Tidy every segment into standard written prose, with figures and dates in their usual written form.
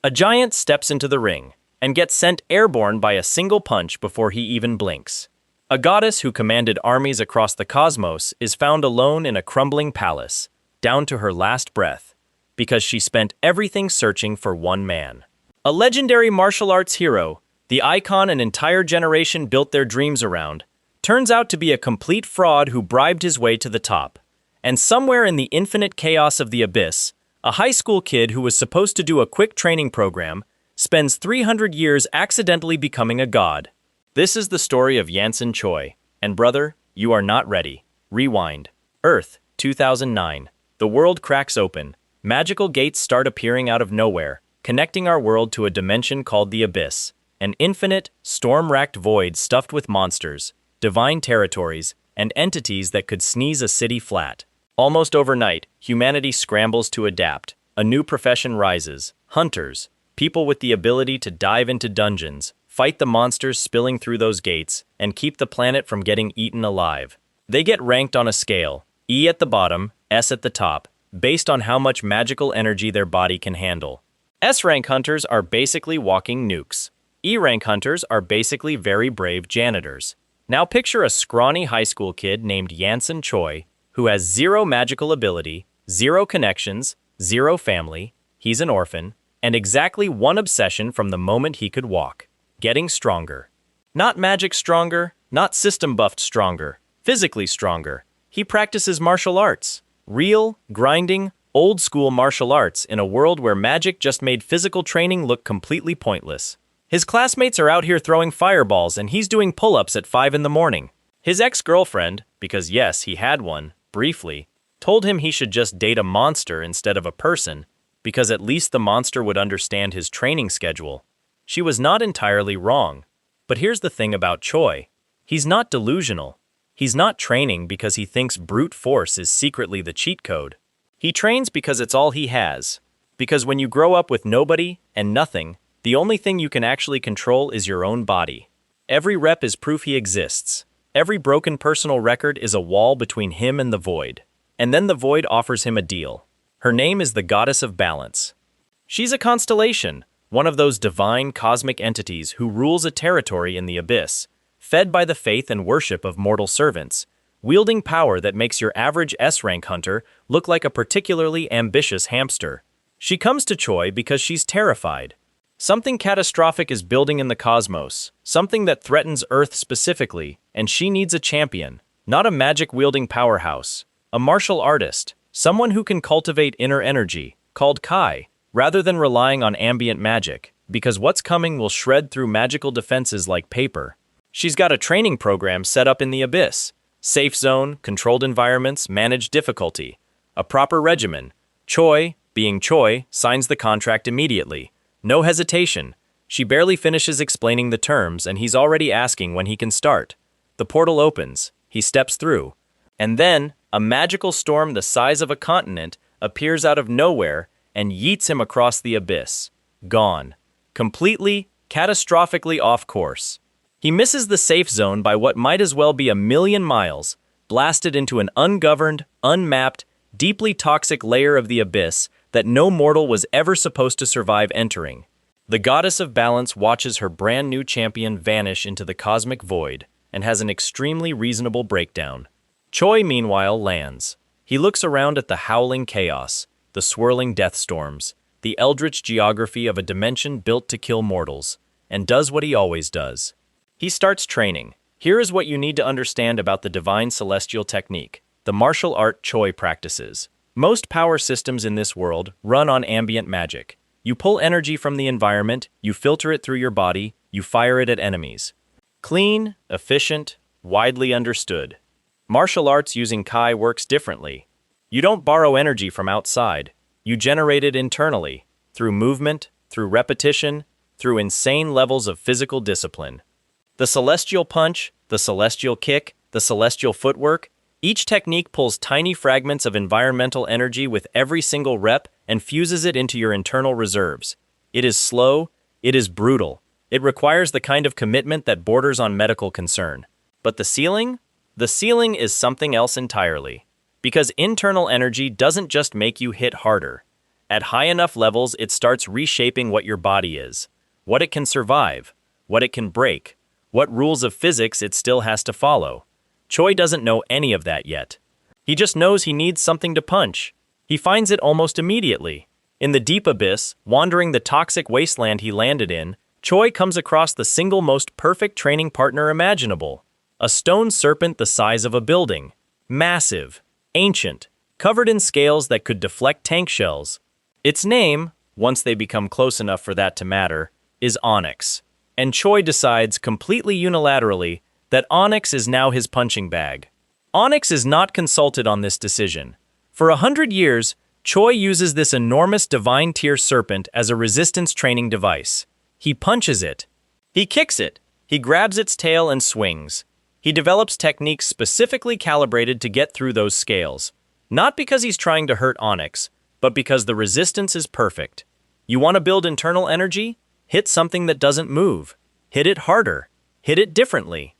A giant steps into the ring and gets sent airborne by a single punch before he even blinks. A goddess who commanded armies across the cosmos is found alone in a crumbling palace, down to her last breath, because she spent everything searching for one man. A legendary martial arts hero, the icon an entire generation built their dreams around, turns out to be a complete fraud who bribed his way to the top. And somewhere in the infinite chaos of the abyss, a high school kid who was supposed to do a quick training program spends 300 years accidentally becoming a god. This is the story of Yanseong Choi. And brother, you are not ready. Rewind. Earth, 2009. The world cracks open. Magical gates start appearing out of nowhere, connecting our world to a dimension called the Abyss. An infinite, storm-racked void stuffed with monsters, divine territories, and entities that could sneeze a city flat. Almost overnight, humanity scrambles to adapt. A new profession rises. Hunters, people with the ability to dive into dungeons, fight the monsters spilling through those gates, and keep the planet from getting eaten alive. They get ranked on a scale, E at the bottom, S at the top, based on how much magical energy their body can handle. S-rank hunters are basically walking nukes. E-rank hunters are basically very brave janitors. Now picture a scrawny high school kid named Yanseong Choi, who has zero magical ability, zero connections, zero family, he's an orphan, and exactly one obsession from the moment he could walk: getting stronger. Not magic stronger, not system buffed stronger, physically stronger. He practices martial arts. Real, grinding, old-school martial arts in a world where magic just made physical training look completely pointless. His classmates are out here throwing fireballs and he's doing pull-ups at 5 in the morning. His ex-girlfriend, because yes, he had one, briefly, told him he should just date a monster instead of a person, because at least the monster would understand his training schedule. She was not entirely wrong. But here's the thing about Choi. He's not delusional. He's not training because he thinks brute force is secretly the cheat code. He trains because it's all he has. Because when you grow up with nobody and nothing, the only thing you can actually control is your own body. Every rep is proof he exists. Every broken personal record is a wall between him and the void. And then the void offers him a deal. Her name is the Goddess of Balance. She's a constellation, one of those divine cosmic entities who rules a territory in the abyss, fed by the faith and worship of mortal servants, wielding power that makes your average S-rank hunter look like a particularly ambitious hamster. She comes to Choi because she's terrified. Something catastrophic is building in the cosmos, something that threatens Earth specifically, and she needs a champion, not a magic-wielding powerhouse, a martial artist, someone who can cultivate inner energy, called Kai, rather than relying on ambient magic, because what's coming will shred through magical defenses like paper. She's got a training program set up in the abyss. Safe zone, controlled environments, managed difficulty. A proper regimen. Choi, being Choi, signs the contract immediately. No hesitation. She barely finishes explaining the terms and he's already asking when he can start. The portal opens. He steps through. And then, a magical storm the size of a continent appears out of nowhere and yeets him across the abyss. Gone. Completely, catastrophically off course. He misses the safe zone by what might as well be 1,000,000 miles, blasted into an ungoverned, unmapped, deeply toxic layer of the abyss that no mortal was ever supposed to survive entering. The Goddess of Balance watches her brand new champion vanish into the cosmic void and has an extremely reasonable breakdown. Choi, meanwhile, lands. He looks around at the howling chaos, the swirling death storms, the eldritch geography of a dimension built to kill mortals, and does what he always does. He starts training. Here is what you need to understand about the divine celestial technique, the martial art Choi practices. Most power systems in this world run on ambient magic. You pull energy from the environment, you filter it through your body, you fire it at enemies. Clean, efficient, widely understood. Martial arts using Kai works differently. You don't borrow energy from outside. You generate it internally, through movement, through repetition, through insane levels of physical discipline. The celestial punch, the celestial kick, the celestial footwork, each technique pulls tiny fragments of environmental energy with every single rep and fuses it into your internal reserves. It is slow, it is brutal. It requires the kind of commitment that borders on medical concern. But the ceiling? The ceiling is something else entirely. Because internal energy doesn't just make you hit harder. At high enough levels, it starts reshaping what your body is, what it can survive, what it can break, what rules of physics it still has to follow. Choi doesn't know any of that yet. He just knows he needs something to punch. He finds it almost immediately. In the deep abyss, wandering the toxic wasteland he landed in, Choi comes across the single most perfect training partner imaginable. A stone serpent the size of a building. Massive, ancient, covered in scales that could deflect tank shells. Its name, once they become close enough for that to matter, is Onyx. And Choi decides completely unilaterally that Onyx is now his punching bag. Onyx is not consulted on this decision. For 100 years, Choi uses this enormous divine tier serpent as a resistance training device. He punches it. He kicks it. He grabs its tail and swings. He develops techniques specifically calibrated to get through those scales. Not because he's trying to hurt Onyx, but because the resistance is perfect. You want to build internal energy? Hit something that doesn't move. Hit it harder. Hit it differently.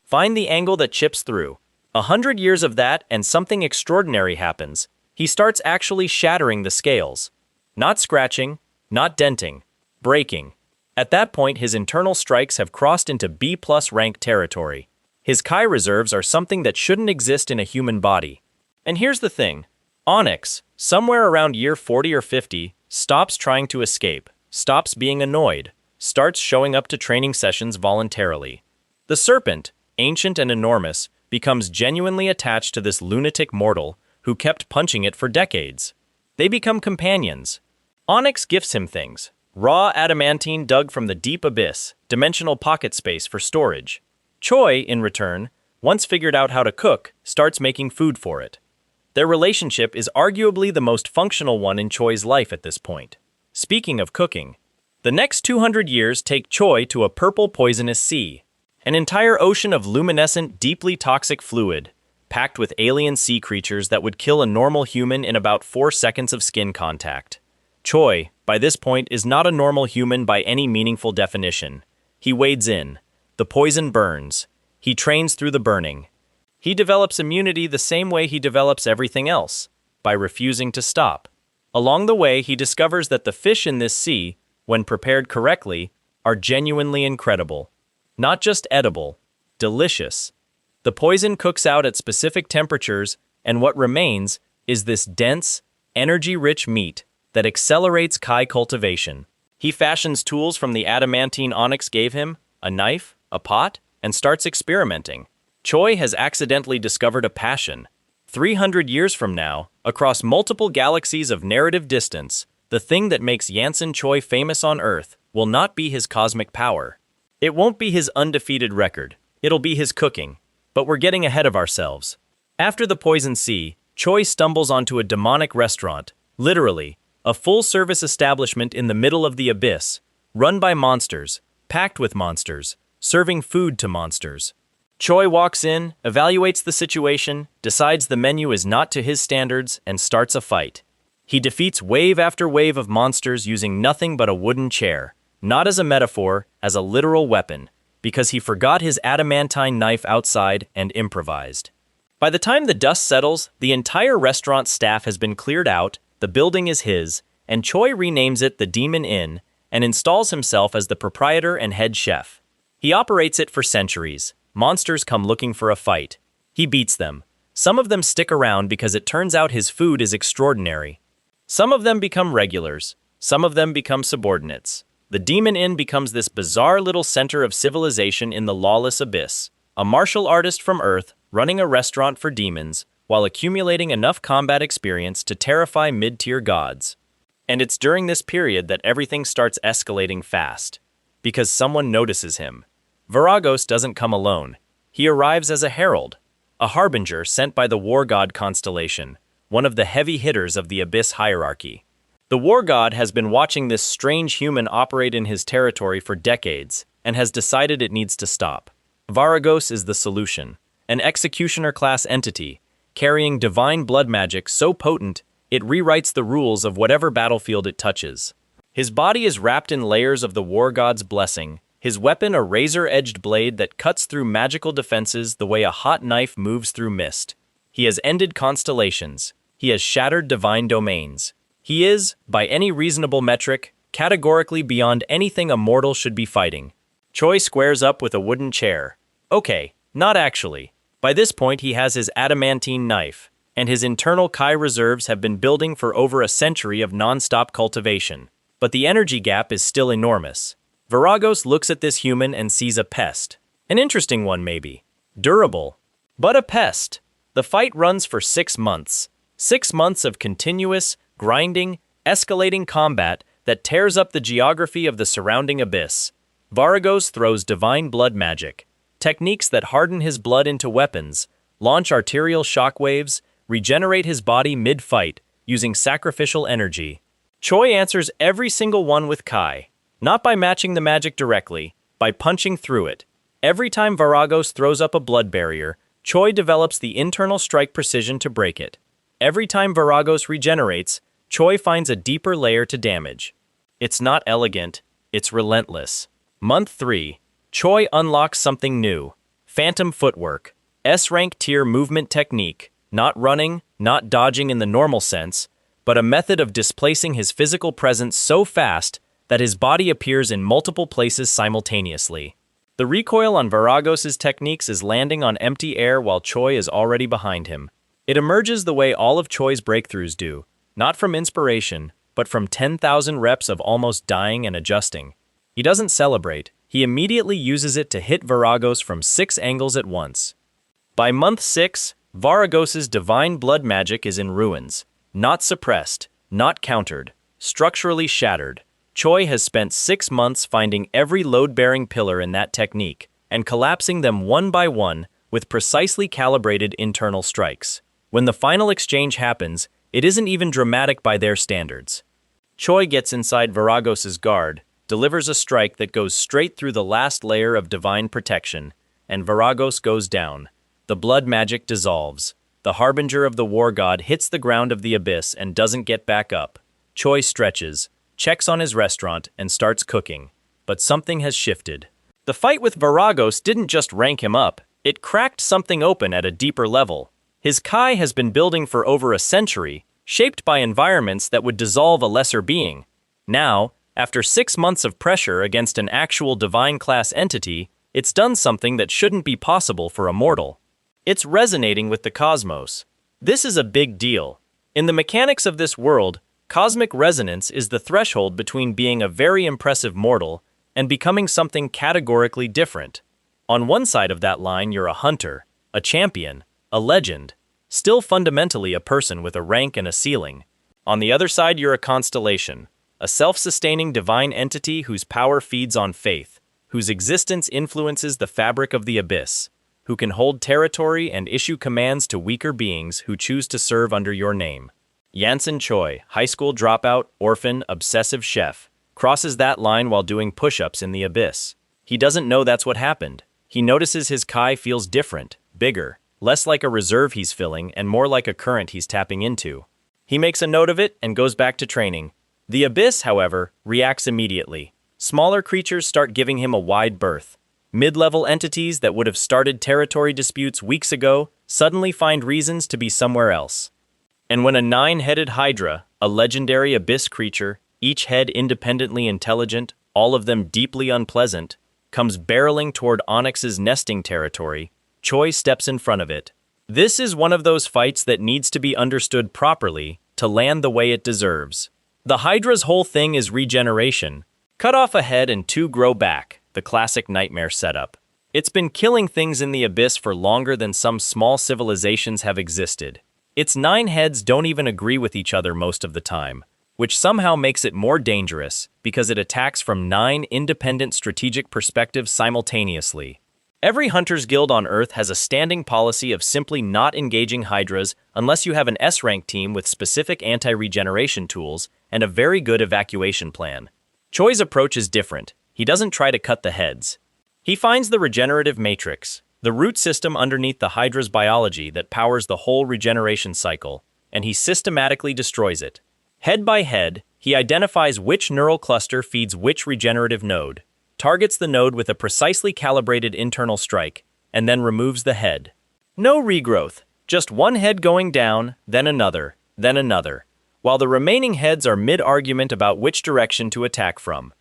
Find the angle that chips through. 100 years of that and something extraordinary happens. He starts actually shattering the scales. Not scratching, not denting, breaking. At that point, his internal strikes have crossed into B+ rank territory. His Chi reserves are something that shouldn't exist in a human body. And here's the thing. Onyx, somewhere around year 40 or 50, stops trying to escape, stops being annoyed, starts showing up to training sessions voluntarily. The serpent, ancient and enormous, becomes genuinely attached to this lunatic mortal who kept punching it for decades. They become companions. Onyx gifts him things. Raw adamantine dug from the deep abyss, dimensional pocket space for storage. Choi, in return, once figured out how to cook, starts making food for it. Their relationship is arguably the most functional one in Choi's life at this point. Speaking of cooking, the next 200 years take Choi to a purple poisonous sea, an entire ocean of luminescent, deeply toxic fluid, packed with alien sea creatures that would kill a normal human in about 4 seconds of skin contact. Choi, by this point, is not a normal human by any meaningful definition. He wades in. The poison burns. He trains through the burning. He develops immunity the same way he develops everything else, by refusing to stop. Along the way, he discovers that the fish in this sea, when prepared correctly, are genuinely incredible. Not just edible, delicious. The poison cooks out at specific temperatures, and what remains is this dense, energy-rich meat that accelerates Chi cultivation. He fashions tools from the adamantine Onyx gave him, a knife, a pot, and starts experimenting. Choi has accidentally discovered a passion. 300 years from now, across multiple galaxies of narrative distance, the thing that makes Yanseong Choi famous on Earth will not be his cosmic power. It won't be his undefeated record. It'll be his cooking. But we're getting ahead of ourselves. After the poison sea, Choi stumbles onto a demonic restaurant, literally, a full-service establishment in the middle of the abyss, run by monsters, packed with monsters, serving food to monsters. Choi walks in, evaluates the situation, decides the menu is not to his standards, and starts a fight. He defeats wave after wave of monsters using nothing but a wooden chair, not as a metaphor, as a literal weapon, because he forgot his adamantine knife outside and improvised. By the time the dust settles, the entire restaurant staff has been cleared out, the building is his, and Choi renames it the Demon Inn and installs himself as the proprietor and head chef. He operates it for centuries. Monsters come looking for a fight. He beats them. Some of them stick around because it turns out his food is extraordinary. Some of them become regulars. Some of them become subordinates. The Demon Inn becomes this bizarre little center of civilization in the lawless abyss. A martial artist from Earth running a restaurant for demons while accumulating enough combat experience to terrify mid-tier gods. And it's during this period that everything starts escalating fast. Because someone notices him. Viragos doesn't come alone. He arrives as a herald, a harbinger sent by the war god Constellation, one of the heavy hitters of the Abyss hierarchy. The war god has been watching this strange human operate in his territory for decades and has decided it needs to stop. Viragos is the solution, an executioner-class entity, carrying divine blood magic so potent it rewrites the rules of whatever battlefield it touches. His body is wrapped in layers of the war god's blessing, his weapon a razor-edged blade that cuts through magical defenses the way a hot knife moves through mist. He has ended constellations. He has shattered divine domains. He is, by any reasonable metric, categorically beyond anything a mortal should be fighting. Choi squares up with a wooden chair. Okay, not actually. By this point he has his adamantine knife, and his internal Kai reserves have been building for over a century of non-stop cultivation. But the energy gap is still enormous. Viragos looks at this human and sees a pest. An interesting one maybe. Durable. But a pest. The fight runs for 6 months. 6 months of continuous, grinding, escalating combat that tears up the geography of the surrounding abyss. Viragos throws divine blood magic, techniques that harden his blood into weapons, launch arterial shockwaves, regenerate his body mid-fight using sacrificial energy. Choi answers every single one with Kai, not by matching the magic directly, by punching through it. Every time Viragos throws up a blood barrier, Choi develops the internal strike precision to break it. Every time Viragos regenerates, Choi finds a deeper layer to damage. It's not elegant, it's relentless. Month 3, Choi unlocks something new. Phantom footwork. S-rank tier movement technique. Not running, not dodging in the normal sense, but a method of displacing his physical presence so fast that his body appears in multiple places simultaneously. The recoil on Viragos' techniques is landing on empty air while Choi is already behind him. It emerges the way all of Choi's breakthroughs do, not from inspiration, but from 10,000 reps of almost dying and adjusting. He doesn't celebrate, he immediately uses it to hit Viragos from 6 angles at once. By month 6, Viragos' divine blood magic is in ruins. Not suppressed, not countered, structurally shattered. Choi has spent 6 months finding every load-bearing pillar in that technique and collapsing them one by one with precisely calibrated internal strikes. When the final exchange happens, it isn't even dramatic by their standards. Choi gets inside Viragos' guard, delivers a strike that goes straight through the last layer of divine protection, and Viragos goes down. The blood magic dissolves. The harbinger of the war god hits the ground of the abyss and doesn't get back up. Choi stretches, checks on his restaurant, and starts cooking. But something has shifted. The fight with Viragos didn't just rank him up, it cracked something open at a deeper level. His Kai has been building for over a century, shaped by environments that would dissolve a lesser being. Now, after 6 months of pressure against an actual divine-class entity, it's done something that shouldn't be possible for a mortal. It's resonating with the cosmos. This is a big deal. In the mechanics of this world, cosmic resonance is the threshold between being a very impressive mortal and becoming something categorically different. On one side of that line, you're a hunter, a champion, a legend, still fundamentally a person with a rank and a ceiling. On the other side, you're a constellation, a self-sustaining divine entity whose power feeds on faith, whose existence influences the fabric of the abyss, who can hold territory and issue commands to weaker beings who choose to serve under your name. Yanseong Choi, high school dropout, orphan, obsessive chef, crosses that line while doing push-ups in the abyss. He doesn't know that's what happened. He notices his Kai feels different, bigger, less like a reserve he's filling and more like a current he's tapping into. He makes a note of it and goes back to training. The abyss, however, reacts immediately. Smaller creatures start giving him a wide berth. Mid-level entities that would have started territory disputes weeks ago suddenly find reasons to be somewhere else. And when a 9-headed hydra, a legendary abyss creature, each head independently intelligent, all of them deeply unpleasant, comes barreling toward Onyx's nesting territory, Choi steps in front of it. This is one of those fights that needs to be understood properly to land the way it deserves. The Hydra's whole thing is regeneration. Cut off a head and 2 grow back, the classic nightmare setup. It's been killing things in the abyss for longer than some small civilizations have existed. Its 9 heads don't even agree with each other most of the time, which somehow makes it more dangerous because it attacks from 9 independent strategic perspectives simultaneously. Every Hunter's Guild on Earth has a standing policy of simply not engaging Hydras unless you have an S-rank team with specific anti-regeneration tools and a very good evacuation plan. Choi's approach is different. He doesn't try to cut the heads. He finds the regenerative matrix, the root system underneath the Hydra's biology that powers the whole regeneration cycle, and he systematically destroys it. Head by head, he identifies which neural cluster feeds which regenerative node, targets the node with a precisely calibrated internal strike, and then removes the head. No regrowth, just one head going down, then another, while the remaining heads are mid-argument about which direction to attack from.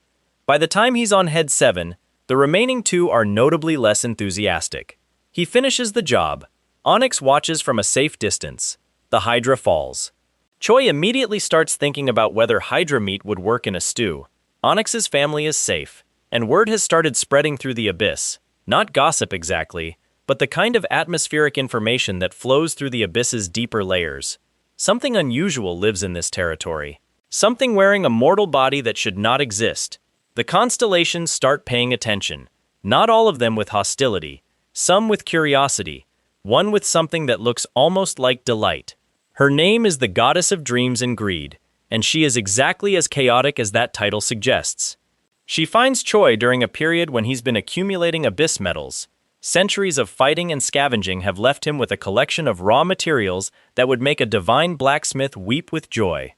By the time he's on head 7, the remaining 2 are notably less enthusiastic. He finishes the job. Onyx watches from a safe distance. The Hydra falls. Choi immediately starts thinking about whether Hydra meat would work in a stew. Onyx's family is safe, and word has started spreading through the abyss. Not gossip exactly, but the kind of atmospheric information that flows through the abyss's deeper layers. Something unusual lives in this territory. Something wearing a mortal body that should not exist. The constellations start paying attention. Not all of them with hostility. Some with curiosity. One with something that looks almost like delight. Her name is the Goddess of Dreams and Greed, and she is exactly as chaotic as that title suggests. She finds Choi during a period when he's been accumulating abyss metals. Centuries of fighting and scavenging have left him with a collection of raw materials that would make a divine blacksmith weep with joy.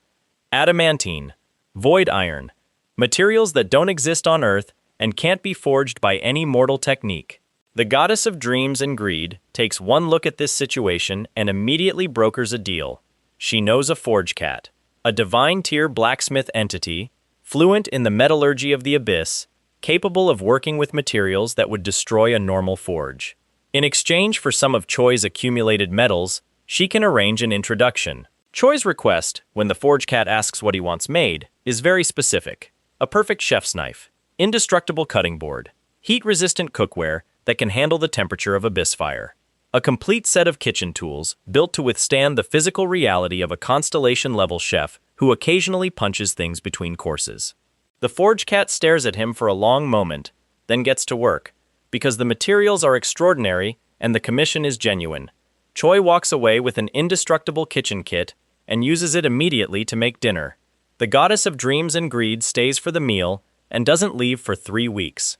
Adamantine, void iron, materials that don't exist on Earth and can't be forged by any mortal technique. The Goddess of Dreams and Greed takes one look at this situation and immediately brokers a deal. She knows a forge cat, a divine-tier blacksmith entity, fluent in the metallurgy of the abyss, capable of working with materials that would destroy a normal forge. In exchange for some of Choi's accumulated metals, she can arrange an introduction. Choi's request, when the forge cat asks what he wants made, is very specific. A perfect chef's knife, indestructible cutting board, heat-resistant cookware that can handle the temperature of abyss fire. A complete set of kitchen tools built to withstand the physical reality of a constellation-level chef who occasionally punches things between courses. The forge cat stares at him for a long moment, then gets to work. Because the materials are extraordinary and the commission is genuine, Choi walks away with an indestructible kitchen kit and uses it immediately to make dinner. The Goddess of Dreams and Greed stays for the meal and doesn't leave for 3 weeks.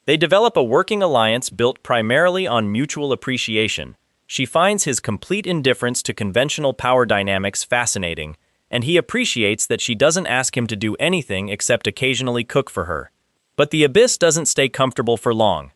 They develop a working alliance built primarily on mutual appreciation. She finds his complete indifference to conventional power dynamics fascinating, and he appreciates that she doesn't ask him to do anything except occasionally cook for her. But the abyss doesn't stay comfortable for long.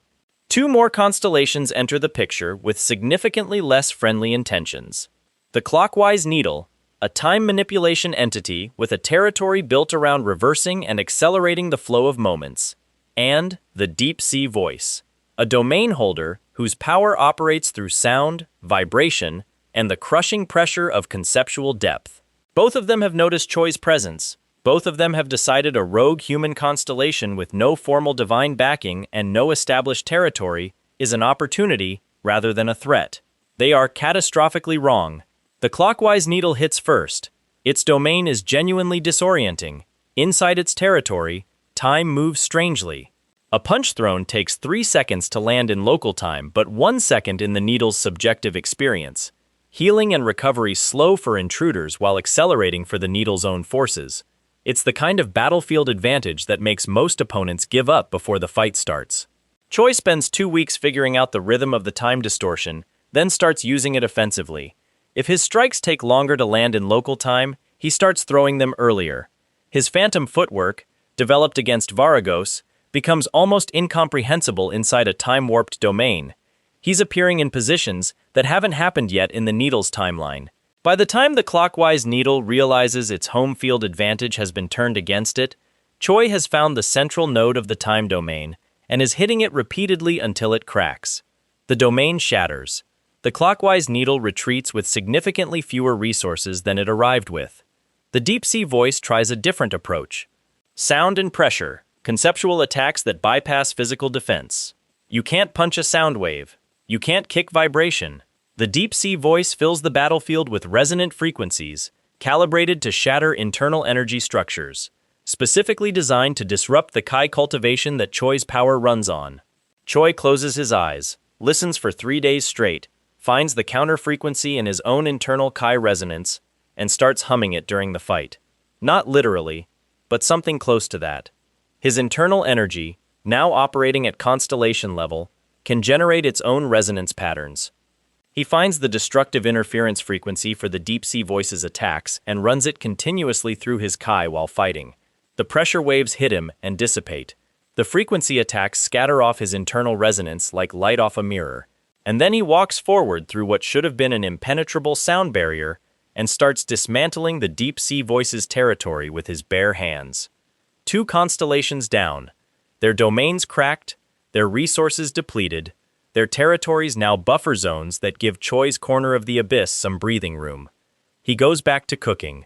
2 more constellations enter the picture with significantly less friendly intentions. The Clockwise Needle, a time manipulation entity with a territory built around reversing and accelerating the flow of moments, and the Deep Sea Voice, a domain holder whose power operates through sound, vibration, and the crushing pressure of conceptual depth. Both of them have noticed Choi's presence. Both of them have decided a rogue human constellation with no formal divine backing and no established territory is an opportunity rather than a threat. They are catastrophically wrong. The Clockwise Needle hits first. Its domain is genuinely disorienting. Inside its territory, time moves strangely. A punch thrown takes 3 seconds to land in local time, but 1 second in the needle's subjective experience. Healing and recovery slow for intruders while accelerating for the needle's own forces. It's the kind of battlefield advantage that makes most opponents give up before the fight starts. Choi spends 2 weeks figuring out the rhythm of the time distortion, then starts using it offensively. If his strikes take longer to land in local time, he starts throwing them earlier. His phantom footwork, developed against Varagos, becomes almost incomprehensible inside a time-warped domain. He's appearing in positions that haven't happened yet in the needle's timeline. By the time the Clockwise Needle realizes its home field advantage has been turned against it, Choi has found the central node of the time domain and is hitting it repeatedly until it cracks. The domain shatters. The Clockwise Needle retreats with significantly fewer resources than it arrived with. The Deep Sea Voice tries a different approach. Sound and pressure, conceptual attacks that bypass physical defense. You can't punch a sound wave. You can't kick vibration. The Deep Sea Voice fills the battlefield with resonant frequencies, calibrated to shatter internal energy structures, specifically designed to disrupt the Kai cultivation that Choi's power runs on. Choi closes his eyes, listens for 3 days straight, finds the counter-frequency in his own internal Kai resonance, and starts humming it during the fight. Not literally, but something close to that. His internal energy, now operating at constellation level, can generate its own resonance patterns. He finds the destructive interference frequency for the Deep Sea Voice's attacks and runs it continuously through his Kai while fighting. The pressure waves hit him and dissipate. The frequency attacks scatter off his internal resonance like light off a mirror. And then he walks forward through what should have been an impenetrable sound barrier and starts dismantling the deep-sea voice's territory with his bare hands. 2 constellations down, their domains cracked, their resources depleted, their territories now buffer zones that give Choi's corner of the abyss some breathing room. He goes back to cooking.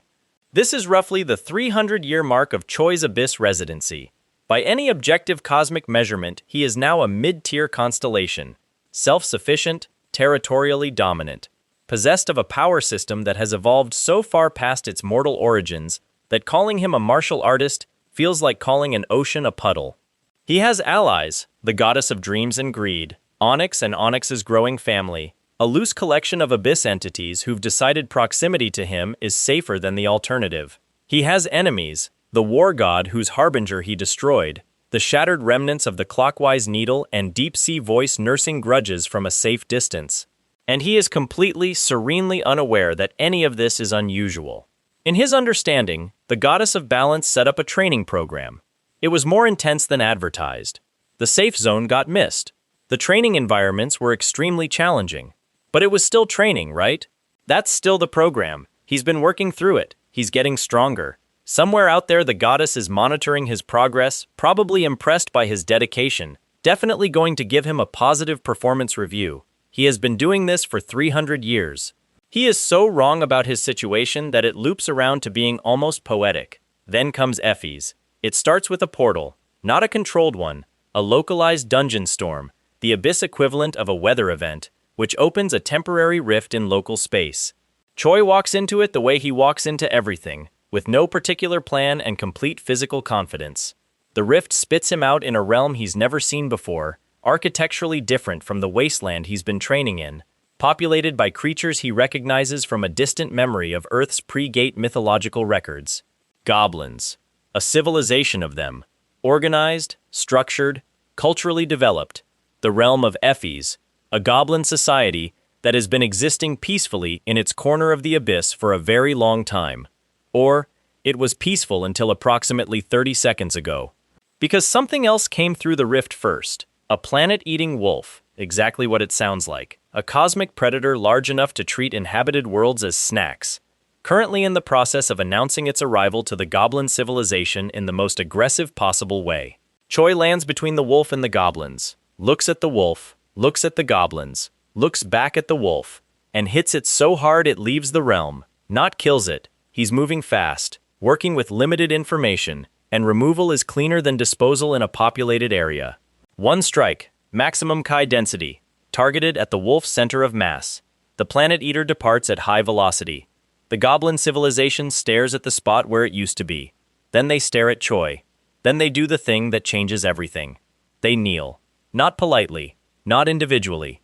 This is roughly the 300-year mark of Choi's abyss residency. By any objective cosmic measurement, he is now a mid-tier constellation, self-sufficient, territorially dominant, possessed of a power system that has evolved so far past its mortal origins that calling him a martial artist feels like calling an ocean a puddle. He has allies, the goddess of dreams and greed, Onyx and Onyx's growing family, a loose collection of abyss entities who've decided proximity to him is safer than the alternative. He has enemies, the war god whose harbinger he destroyed, the shattered remnants of the clockwise needle and deep-sea voice nursing grudges from a safe distance. And he is completely, serenely unaware that any of this is unusual. In his understanding, the goddess of balance set up a training program. It was more intense than advertised. The safe zone got missed. The training environments were extremely challenging. But it was still training, right? That's still the program. He's been working through it. He's getting stronger. Somewhere out there the goddess is monitoring his progress, probably impressed by his dedication, definitely going to give him a positive performance review. He has been doing this for 300 years. He is so wrong about his situation that it loops around to being almost poetic. Then comes Effie's. It starts with a portal, not a controlled one, a localized dungeon storm, the abyss equivalent of a weather event, which opens a temporary rift in local space. Choi walks into it the way he walks into everything, with no particular plan and complete physical confidence. The rift spits him out in a realm he's never seen before, architecturally different from the wasteland he's been training in, populated by creatures he recognizes from a distant memory of Earth's pre-Gate mythological records. Goblins. A civilization of them. Organized, structured, culturally developed. The realm of Effie's, a goblin society that has been existing peacefully in its corner of the abyss for a very long time. Or, it was peaceful until approximately 30 seconds ago. Because something else came through the rift first. A planet-eating wolf, exactly what it sounds like. A cosmic predator large enough to treat inhabited worlds as snacks. Currently in the process of announcing its arrival to the goblin civilization in the most aggressive possible way. Choi lands between the wolf and the goblins, looks at the wolf, looks at the goblins, looks back at the wolf, and hits it so hard it leaves the realm, not kills it. He's moving fast, working with limited information, and removal is cleaner than disposal in a populated area. One strike, maximum Chi density, targeted at the wolf's center of mass. The planet eater departs at high velocity. The goblin civilization stares at the spot where it used to be. Then they stare at Choi. Then they do the thing that changes everything. They kneel. Not politely, not individually.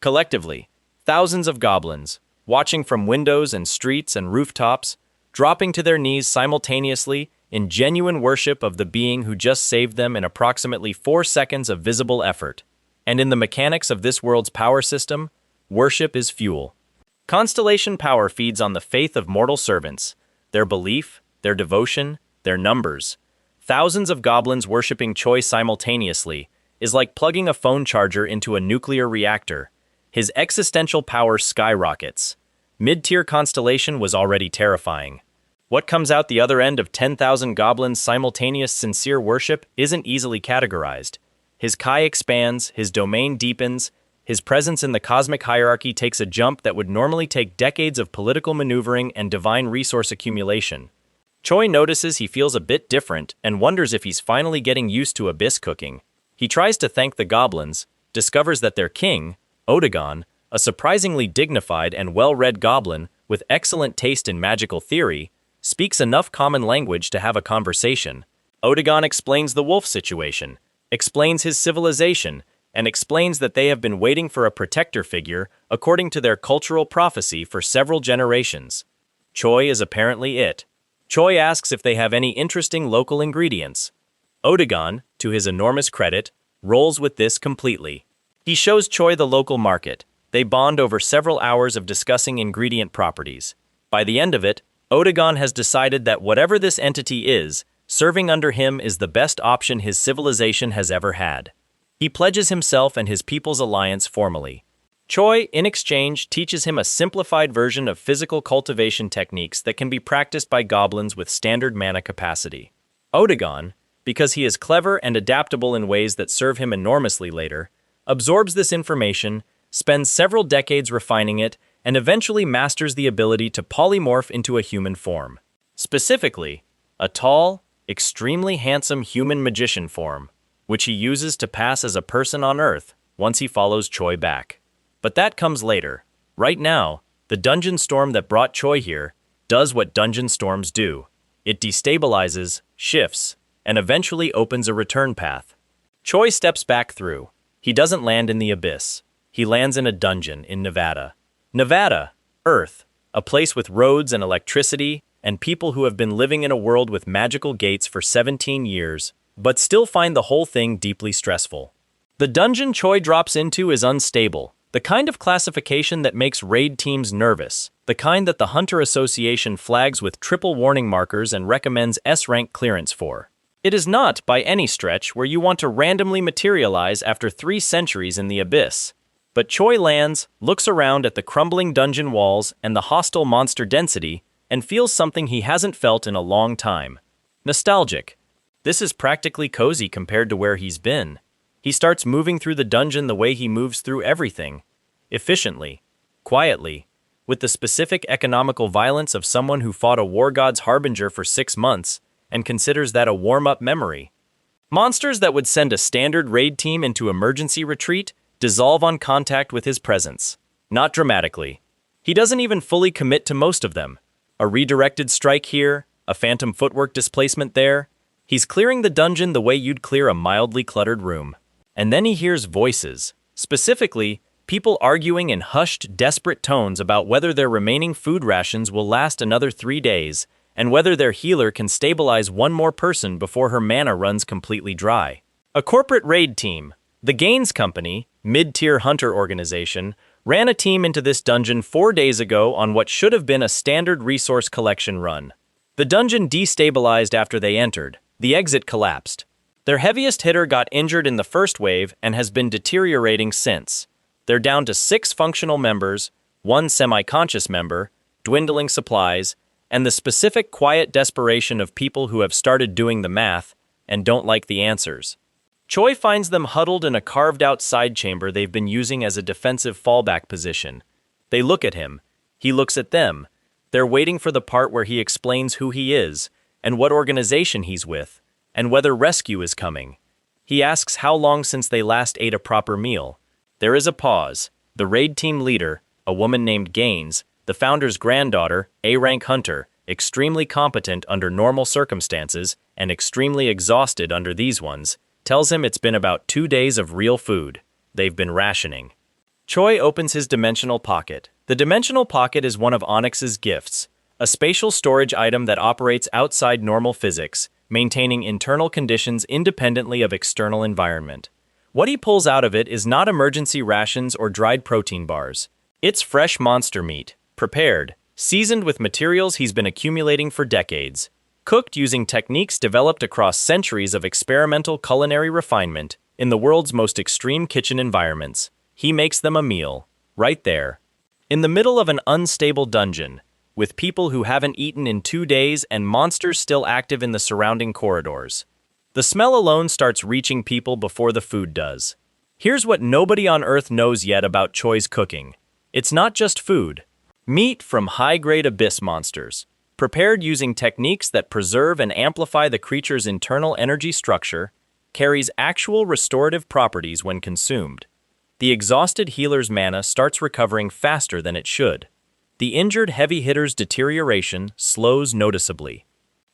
Collectively, thousands of goblins, watching from windows and streets and rooftops, dropping to their knees simultaneously in genuine worship of the being who just saved them in approximately 4 seconds of visible effort. And in the mechanics of this world's power system, worship is fuel. Constellation power feeds on the faith of mortal servants, their belief, their devotion, their numbers. Thousands of goblins worshipping Choi simultaneously is like plugging a phone charger into a nuclear reactor. His existential power skyrockets. Mid-tier Constellation was already terrifying. What comes out the other end of 10,000 goblins' simultaneous sincere worship isn't easily categorized. His Chi expands, his domain deepens, his presence in the cosmic hierarchy takes a jump that would normally take decades of political maneuvering and divine resource accumulation. Choi notices he feels a bit different and wonders if he's finally getting used to abyss cooking. He tries to thank the goblins, discovers that their king, Odegon, a surprisingly dignified and well-read goblin with excellent taste in magical theory, speaks enough common language to have a conversation. Odegon explains the wolf situation, explains his civilization, and explains that they have been waiting for a protector figure according to their cultural prophecy for several generations. Choi is apparently it. Choi asks if they have any interesting local ingredients. Odegon, to his enormous credit, rolls with this completely. He shows Choi the local market. They bond over several hours of discussing ingredient properties. By the end of it, Odegon has decided that whatever this entity is, serving under him is the best option his civilization has ever had. He pledges himself and his people's alliance formally. Choi, in exchange, teaches him a simplified version of physical cultivation techniques that can be practiced by goblins with standard mana capacity. Odegon, because he is clever and adaptable in ways that serve him enormously later, absorbs this information, spends several decades refining it, and eventually masters the ability to polymorph into a human form. Specifically, a tall, extremely handsome human magician form, which he uses to pass as a person on Earth once he follows Choi back. But that comes later. Right now, the dungeon storm that brought Choi here does what dungeon storms do. It destabilizes, shifts, and eventually opens a return path. Choi steps back through. He doesn't land in the abyss. He lands in a dungeon in Nevada. Nevada, Earth, a place with roads and electricity, and people who have been living in a world with magical gates for 17 years, but still find the whole thing deeply stressful. The dungeon Choi drops into is unstable, the kind of classification that makes raid teams nervous, the kind that the Hunter Association flags with triple warning markers and recommends S-rank clearance for. It is not, by any stretch, where you want to randomly materialize after 3 centuries in the abyss. But Choi lands, looks around at the crumbling dungeon walls and the hostile monster density, and feels something he hasn't felt in a long time. Nostalgic. This is practically cozy compared to where he's been. He starts moving through the dungeon the way he moves through everything. Efficiently. Quietly. With the specific economical violence of someone who fought a war god's harbinger for 6 months and considers that a warm-up memory. Monsters that would send a standard raid team into emergency retreat dissolve on contact with his presence. Not dramatically. He doesn't even fully commit to most of them. A redirected strike here, a phantom footwork displacement there. He's clearing the dungeon the way you'd clear a mildly cluttered room. And then he hears voices, specifically, people arguing in hushed, desperate tones about whether their remaining food rations will last another 3 days, and whether their healer can stabilize one more person before her mana runs completely dry. A corporate raid team, the Gaines Company, mid-tier hunter organization, ran a team into this dungeon 4 days ago on what should have been a standard resource collection run. The dungeon destabilized after they entered. The exit collapsed. Their heaviest hitter got injured in the first wave and has been deteriorating since. They're down to 6 functional members, 1 semi-conscious member, dwindling supplies, and the specific quiet desperation of people who have started doing the math and don't like the answers. Choi finds them huddled in a carved-out side chamber they've been using as a defensive fallback position. They look at him. He looks at them. They're waiting for the part where he explains who he is and what organization he's with, and whether rescue is coming. He asks how long since they last ate a proper meal. There is a pause. The raid team leader, a woman named Gaines, the founder's granddaughter, A-rank hunter, extremely competent under normal circumstances and extremely exhausted under these ones, tells him it's been about 2 days of real food. They've been rationing. Choi opens his dimensional pocket. The dimensional pocket is one of Onyx's gifts, a spatial storage item that operates outside normal physics, maintaining internal conditions independently of external environment. What he pulls out of it is not emergency rations or dried protein bars. It's fresh monster meat, prepared, seasoned with materials he's been accumulating for decades, cooked using techniques developed across centuries of experimental culinary refinement in the world's most extreme kitchen environments. He makes them a meal, right there, in the middle of an unstable dungeon, with people who haven't eaten in 2 days and monsters still active in the surrounding corridors. The smell alone starts reaching people before the food does. Here's what nobody on Earth knows yet about Choi's cooking. It's not just food. Meat from high-grade abyss monsters, prepared using techniques that preserve and amplify the creature's internal energy structure, carries actual restorative properties when consumed. The exhausted healer's mana starts recovering faster than it should. The injured heavy hitter's deterioration slows noticeably.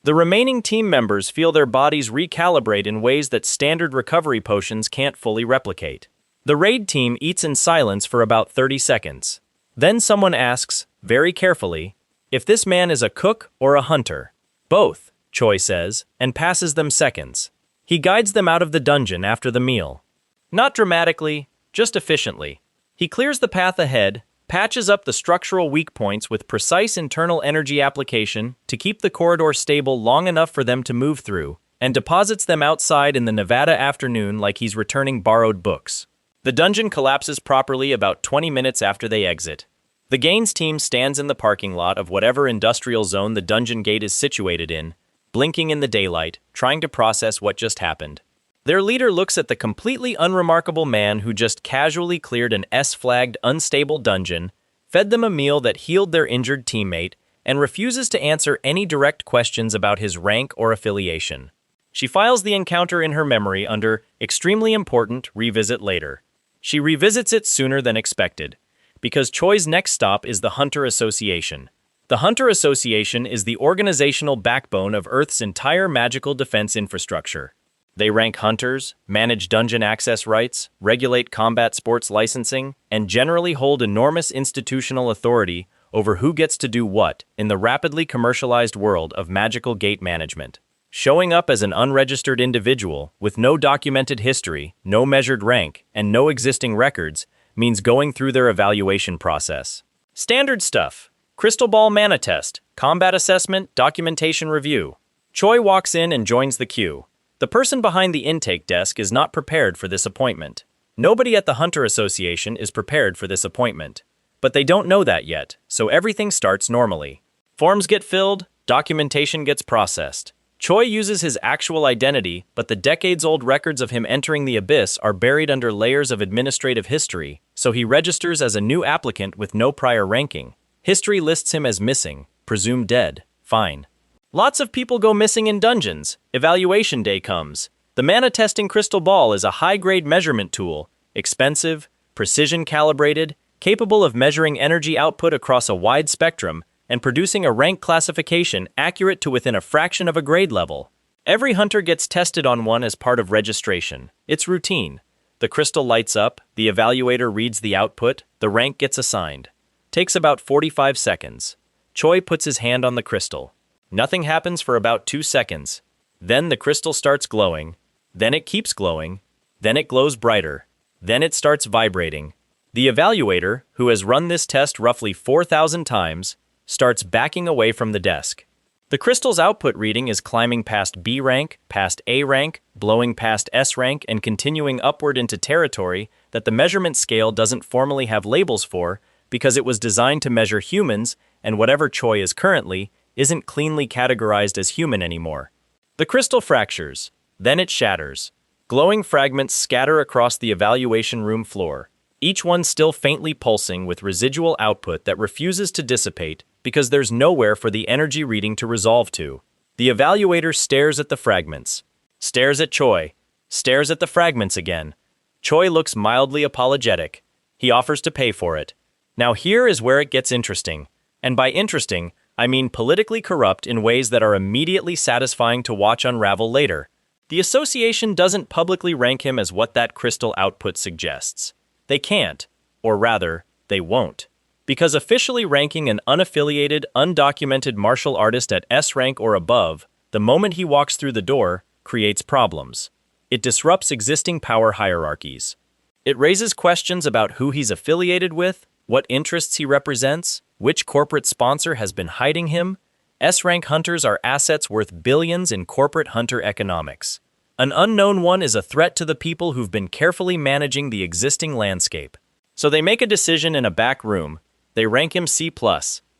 The remaining team members feel their bodies recalibrate in ways that standard recovery potions can't fully replicate. The raid team eats in silence for about 30 seconds. Then someone asks, very carefully, if this man is a cook or a hunter. Both, Choi says, and passes them seconds. He guides them out of the dungeon after the meal. Not dramatically, just efficiently. He clears the path ahead, patches up the structural weak points with precise internal energy application to keep the corridor stable long enough for them to move through, and deposits them outside in the Nevada afternoon like he's returning borrowed books. The dungeon collapses properly about 20 minutes after they exit. The Gaines team stands in the parking lot of whatever industrial zone the dungeon gate is situated in, blinking in the daylight, trying to process what just happened. Their leader looks at the completely unremarkable man who just casually cleared an S-flagged unstable dungeon, fed them a meal that healed their injured teammate, and refuses to answer any direct questions about his rank or affiliation. She files the encounter in her memory under Extremely Important, Revisit Later. She revisits it sooner than expected, because Choi's next stop is the Hunter Association. The Hunter Association is the organizational backbone of Earth's entire magical defense infrastructure. They rank hunters, manage dungeon access rights, regulate combat sports licensing, and generally hold enormous institutional authority over who gets to do what in the rapidly commercialized world of magical gate management. Showing up as an unregistered individual with no documented history, no measured rank, and no existing records means going through their evaluation process. Standard stuff: crystal ball mana test, combat assessment, documentation review. Choi walks in and joins the queue. The person behind the intake desk is not prepared for this appointment. Nobody at the Hunter Association is prepared for this appointment. But they don't know that yet, so everything starts normally. Forms get filled, documentation gets processed. Choi uses his actual identity, but the decades-old records of him entering the abyss are buried under layers of administrative history, so he registers as a new applicant with no prior ranking. History lists him as missing, presumed dead. Fine. Lots of people go missing in dungeons. Evaluation day comes. The mana testing crystal ball is a high-grade measurement tool, expensive, precision-calibrated, capable of measuring energy output across a wide spectrum, and producing a rank classification accurate to within a fraction of a grade level. Every hunter gets tested on one as part of registration. It's routine. The crystal lights up, the evaluator reads the output, the rank gets assigned. Takes about 45 seconds. Choi puts his hand on the crystal. Nothing happens for about 2 seconds. Then the crystal starts glowing. Then it keeps glowing. Then it glows brighter. Then it starts vibrating. The evaluator, who has run this test roughly 4,000 times, starts backing away from the desk. The crystal's output reading is climbing past B rank, past A rank, blowing past S rank, and continuing upward into territory that the measurement scale doesn't formally have labels for because it was designed to measure humans, and whatever Choi is currently isn't cleanly categorized as human anymore. The crystal fractures. Then it shatters. Glowing fragments scatter across the evaluation room floor, each one still faintly pulsing with residual output that refuses to dissipate because there's nowhere for the energy reading to resolve to. The evaluator stares at the fragments, stares at Choi, stares at the fragments again. Choi looks mildly apologetic. He offers to pay for it. Now here is where it gets interesting. And by interesting, I mean politically corrupt in ways that are immediately satisfying to watch unravel later. The association doesn't publicly rank him as what that crystal output suggests. They can't, or rather, they won't. Because officially ranking an unaffiliated, undocumented martial artist at S rank or above, the moment he walks through the door, creates problems. It disrupts existing power hierarchies. It raises questions about who he's affiliated with, what interests he represents, which corporate sponsor has been hiding him. S-rank hunters are assets worth billions in corporate hunter economics. An unknown one is a threat to the people who've been carefully managing the existing landscape. So they make a decision in a back room. They rank him C+,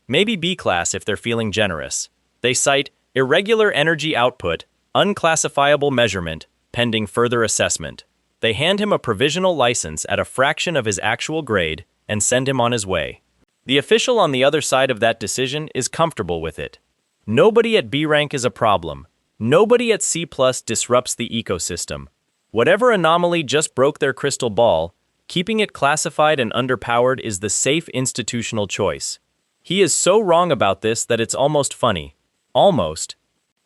maybe B class if they're feeling generous. They cite irregular energy output, unclassifiable measurement, pending further assessment. They hand him a provisional license at a fraction of his actual grade and send him on his way. The official on the other side of that decision is comfortable with it. Nobody at B rank is a problem. Nobody at C+ disrupts the ecosystem. Whatever anomaly just broke their crystal ball, keeping it classified and underpowered is the safe institutional choice. He is so wrong about this that it's almost funny. Almost.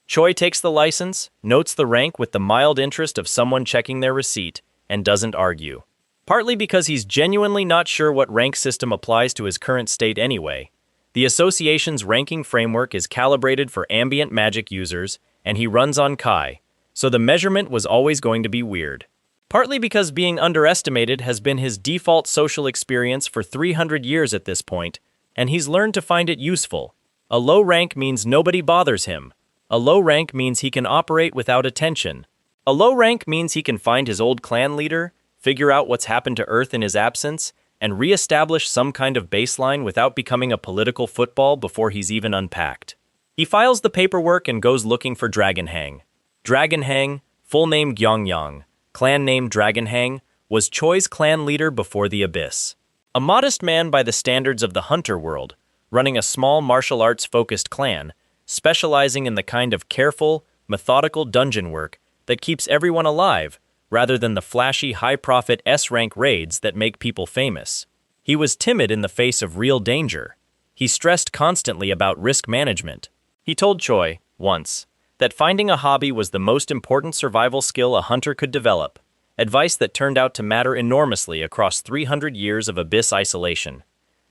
Choi takes the license, notes the rank with the mild interest of someone checking their receipt, and doesn't argue. Partly because he's genuinely not sure what rank system applies to his current state anyway. The association's ranking framework is calibrated for ambient magic users, and he runs on Kai, so the measurement was always going to be weird. Partly because being underestimated has been his default social experience for 300 years at this point, and he's learned to find it useful. A low rank means nobody bothers him. A low rank means he can operate without attention. A low rank means he can find his old clan leader, figure out what's happened to Earth in his absence, and re-establish some kind of baseline without becoming a political football before he's even unpacked. He files the paperwork and goes looking for Dragon Hang. Dragon Hang, full name Gyeongyang, clan name Dragon Hang, was Choi's clan leader before the Abyss. A modest man by the standards of the hunter world, running a small martial arts-focused clan, specializing in the kind of careful, methodical dungeon work that keeps everyone alive, rather than the flashy high-profit S-rank raids that make people famous. He was timid in the face of real danger. He stressed constantly about risk management. He told Choi, once, that finding a hobby was the most important survival skill a hunter could develop, advice that turned out to matter enormously across 300 years of Abyss isolation.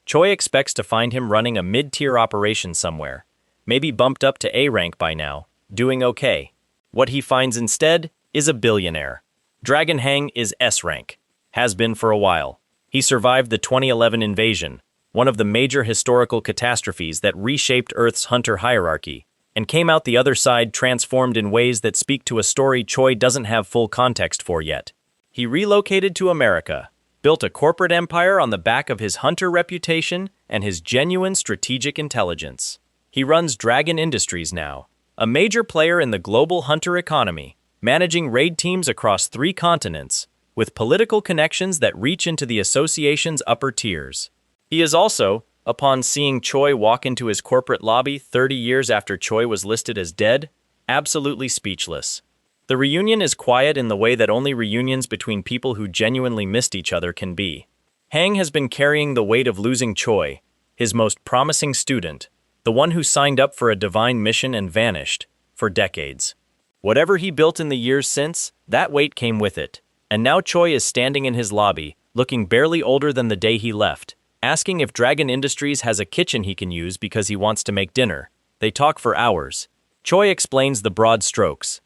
Choi expects to find him running a mid-tier operation somewhere, maybe bumped up to A rank by now, doing okay. What he finds instead is a billionaire. Dragon Hang is S rank, has been for a while. He survived the 2011 invasion, one of the major historical catastrophes that reshaped Earth's hunter hierarchy, and came out the other side transformed in ways that speak to a story Choi doesn't have full context for yet. He relocated to America, built a corporate empire on the back of his hunter reputation and his genuine strategic intelligence. He runs Dragon Industries now, a major player in the global hunter economy, managing raid teams across 3 continents, with political connections that reach into the association's upper tiers. He is also, upon seeing Choi walk into his corporate lobby 30 years after Choi was listed as dead, absolutely speechless. The reunion is quiet in the way that only reunions between people who genuinely missed each other can be. Hang has been carrying the weight of losing Choi, his most promising student, the one who signed up for a divine mission and vanished, for decades. Whatever he built in the years since, that weight came with it, and now Choi is standing in his lobby, looking barely older than the day he left, asking if Dragon Industries has a kitchen he can use because he wants to make dinner. They talk for hours. Choi explains the broad strokes.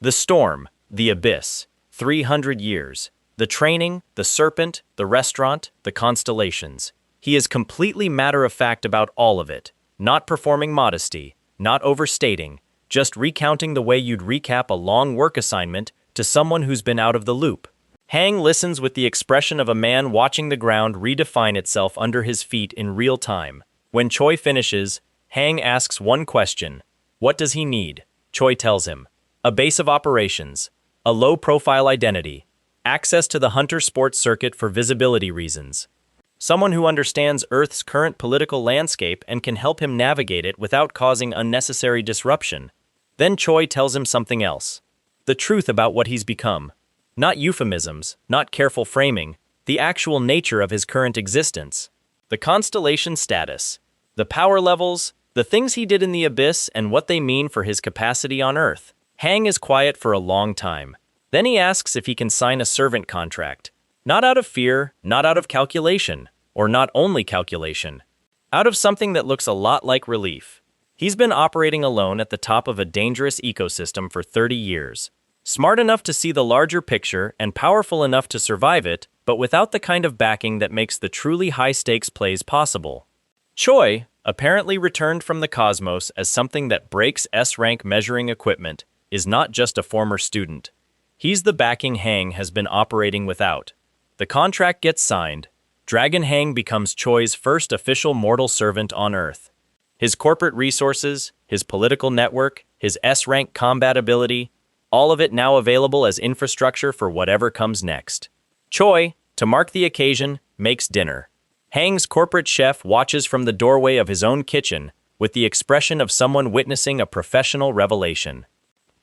The storm, the abyss, 300 years, the training, the serpent, the restaurant, the constellations. He is completely matter-of-fact about all of it, not performing modesty, not overstating, just recounting the way you'd recap a long work assignment to someone who's been out of the loop. Hang listens with the expression of a man watching the ground redefine itself under his feet in real time. When Choi finishes, Hang asks one question. What does he need? Choi tells him. A base of operations, a low-profile identity, access to the hunter sports circuit for visibility reasons. Someone who understands Earth's current political landscape and can help him navigate it without causing unnecessary disruption. Then Choi tells him something else. The truth about what he's become. Not euphemisms, not careful framing, the actual nature of his current existence. The constellation status, the power levels, the things he did in the Abyss and what they mean for his capacity on Earth. Hang is quiet for a long time. Then he asks if he can sign a servant contract. Not out of fear, not out of calculation, or not only calculation. Out of something that looks a lot like relief. He's been operating alone at the top of a dangerous ecosystem for 30 years. Smart enough to see the larger picture and powerful enough to survive it, but without the kind of backing that makes the truly high-stakes plays possible. Choi, apparently returned from the cosmos as something that breaks S-rank measuring equipment, is not just a former student. He's the backing Hang has been operating without. The contract gets signed. Dragon Hang becomes Choi's first official mortal servant on Earth. His corporate resources, his political network, his S-rank combat ability, all of it now available as infrastructure for whatever comes next. Choi, to mark the occasion, makes dinner. Hang's corporate chef watches from the doorway of his own kitchen with the expression of someone witnessing a professional revelation.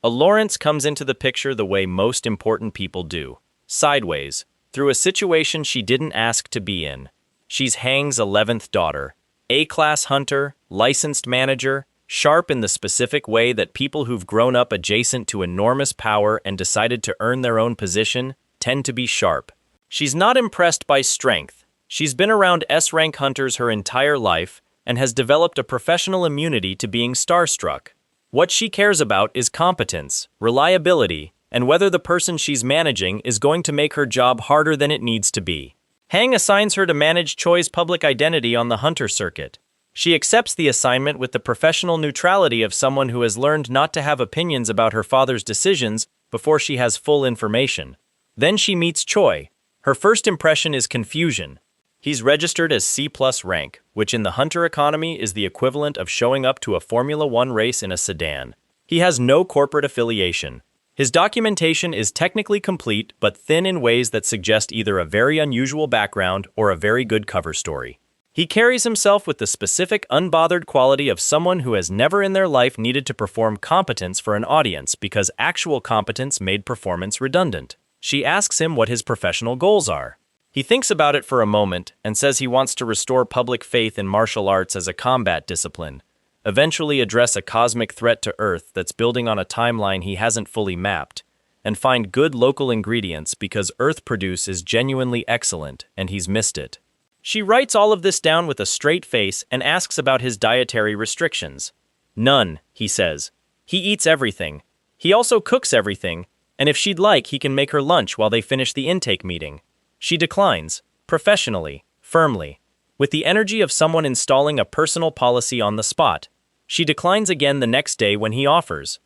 Lawrence comes into the picture the way most important people do, sideways, through a situation she didn't ask to be in. She's Hang's 11th daughter, A-class hunter, licensed manager, sharp in the specific way that people who've grown up adjacent to enormous power and decided to earn their own position tend to be sharp. She's not impressed by strength. She's been around S-rank hunters her entire life and has developed a professional immunity to being starstruck. What she cares about is competence, reliability, and whether the person she's managing is going to make her job harder than it needs to be. Hang assigns her to manage Choi's public identity on the hunter circuit. She accepts the assignment with the professional neutrality of someone who has learned not to have opinions about her father's decisions before she has full information. Then she meets Choi, Her first impression is confusion. He's registered as C+ rank, which in the hunter economy is the equivalent of showing up to a Formula One race in a sedan. He has no corporate affiliation. His documentation is technically complete but thin in ways that suggest either a very unusual background or a very good cover story. He carries himself with the specific unbothered quality of someone who has never in their life needed to perform competence for an audience because actual competence made performance redundant. She asks him what his professional goals are. He thinks about it for a moment and says he wants to restore public faith in martial arts as a combat discipline, eventually address a cosmic threat to Earth that's building on a timeline he hasn't fully mapped, and find good local ingredients because Earth produce is genuinely excellent and he's missed it. She writes all of this down with a straight face and asks about his dietary restrictions. None, he says. He eats everything. He also cooks everything, and if she'd like, he can make her lunch while they finish the intake meeting. She declines, professionally, firmly, with the energy of someone installing a personal policy on the spot. She declines again the next day when he offers.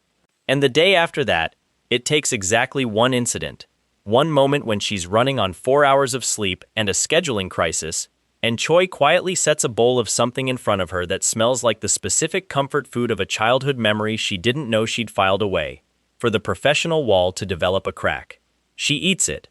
And the day after that, it takes exactly one incident. One moment when she's running on 4 hours of sleep and a scheduling crisis, and Choi quietly sets a bowl of something in front of her that smells like the specific comfort food of a childhood memory she didn't know she'd filed away, for the professional wall to develop a crack. She eats it.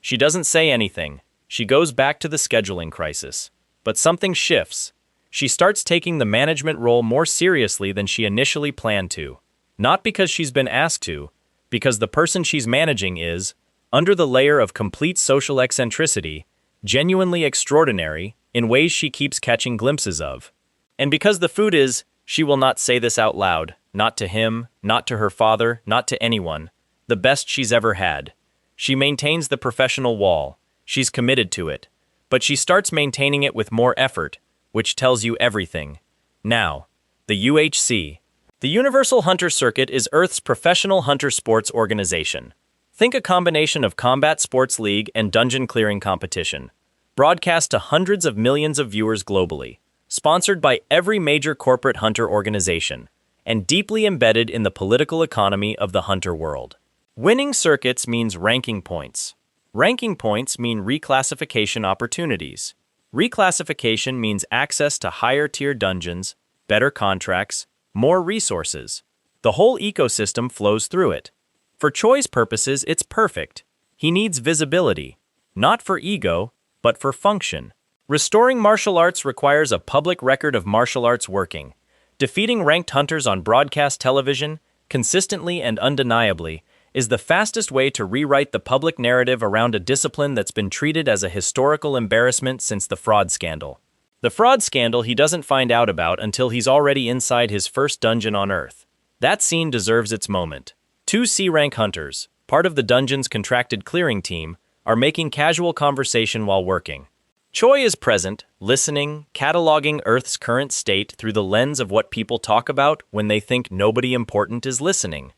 She doesn't say anything. She goes back to the scheduling crisis. But something shifts. She starts taking the management role more seriously than she initially planned to. Not because she's been asked to, because the person she's managing is, under the layer of complete social eccentricity, genuinely extraordinary in ways she keeps catching glimpses of. And because the food is, she will not say this out loud, not to him, not to her father, not to anyone, the best she's ever had. She maintains the professional wall. She's committed to it. But she starts maintaining it with more effort, which tells you everything. Now, the UHC. The Universal Hunter Circuit is Earth's professional hunter sports organization. Think a combination of combat sports league and dungeon clearing competition. Broadcast to hundreds of millions of viewers globally. Sponsored by every major corporate hunter organization. And deeply embedded in the political economy of the hunter world. Winning circuits means ranking points. Ranking points mean reclassification opportunities. Reclassification means access to higher-tier dungeons, better contracts, more resources. The whole ecosystem flows through it. For Choi's purposes, it's perfect. He needs visibility, not for ego, but for function. Restoring martial arts requires a public record of martial arts working. Defeating ranked hunters on broadcast television, consistently and undeniably, is the fastest way to rewrite the public narrative around a discipline that's been treated as a historical embarrassment since the fraud scandal. The fraud scandal he doesn't find out about until he's already inside his first dungeon on Earth. That scene deserves its moment. 2 C-rank hunters, part of the dungeon's contracted clearing team, are making casual conversation while working. Choi is present, listening, cataloging Earth's current state through the lens of what people talk about when they think nobody important is listening.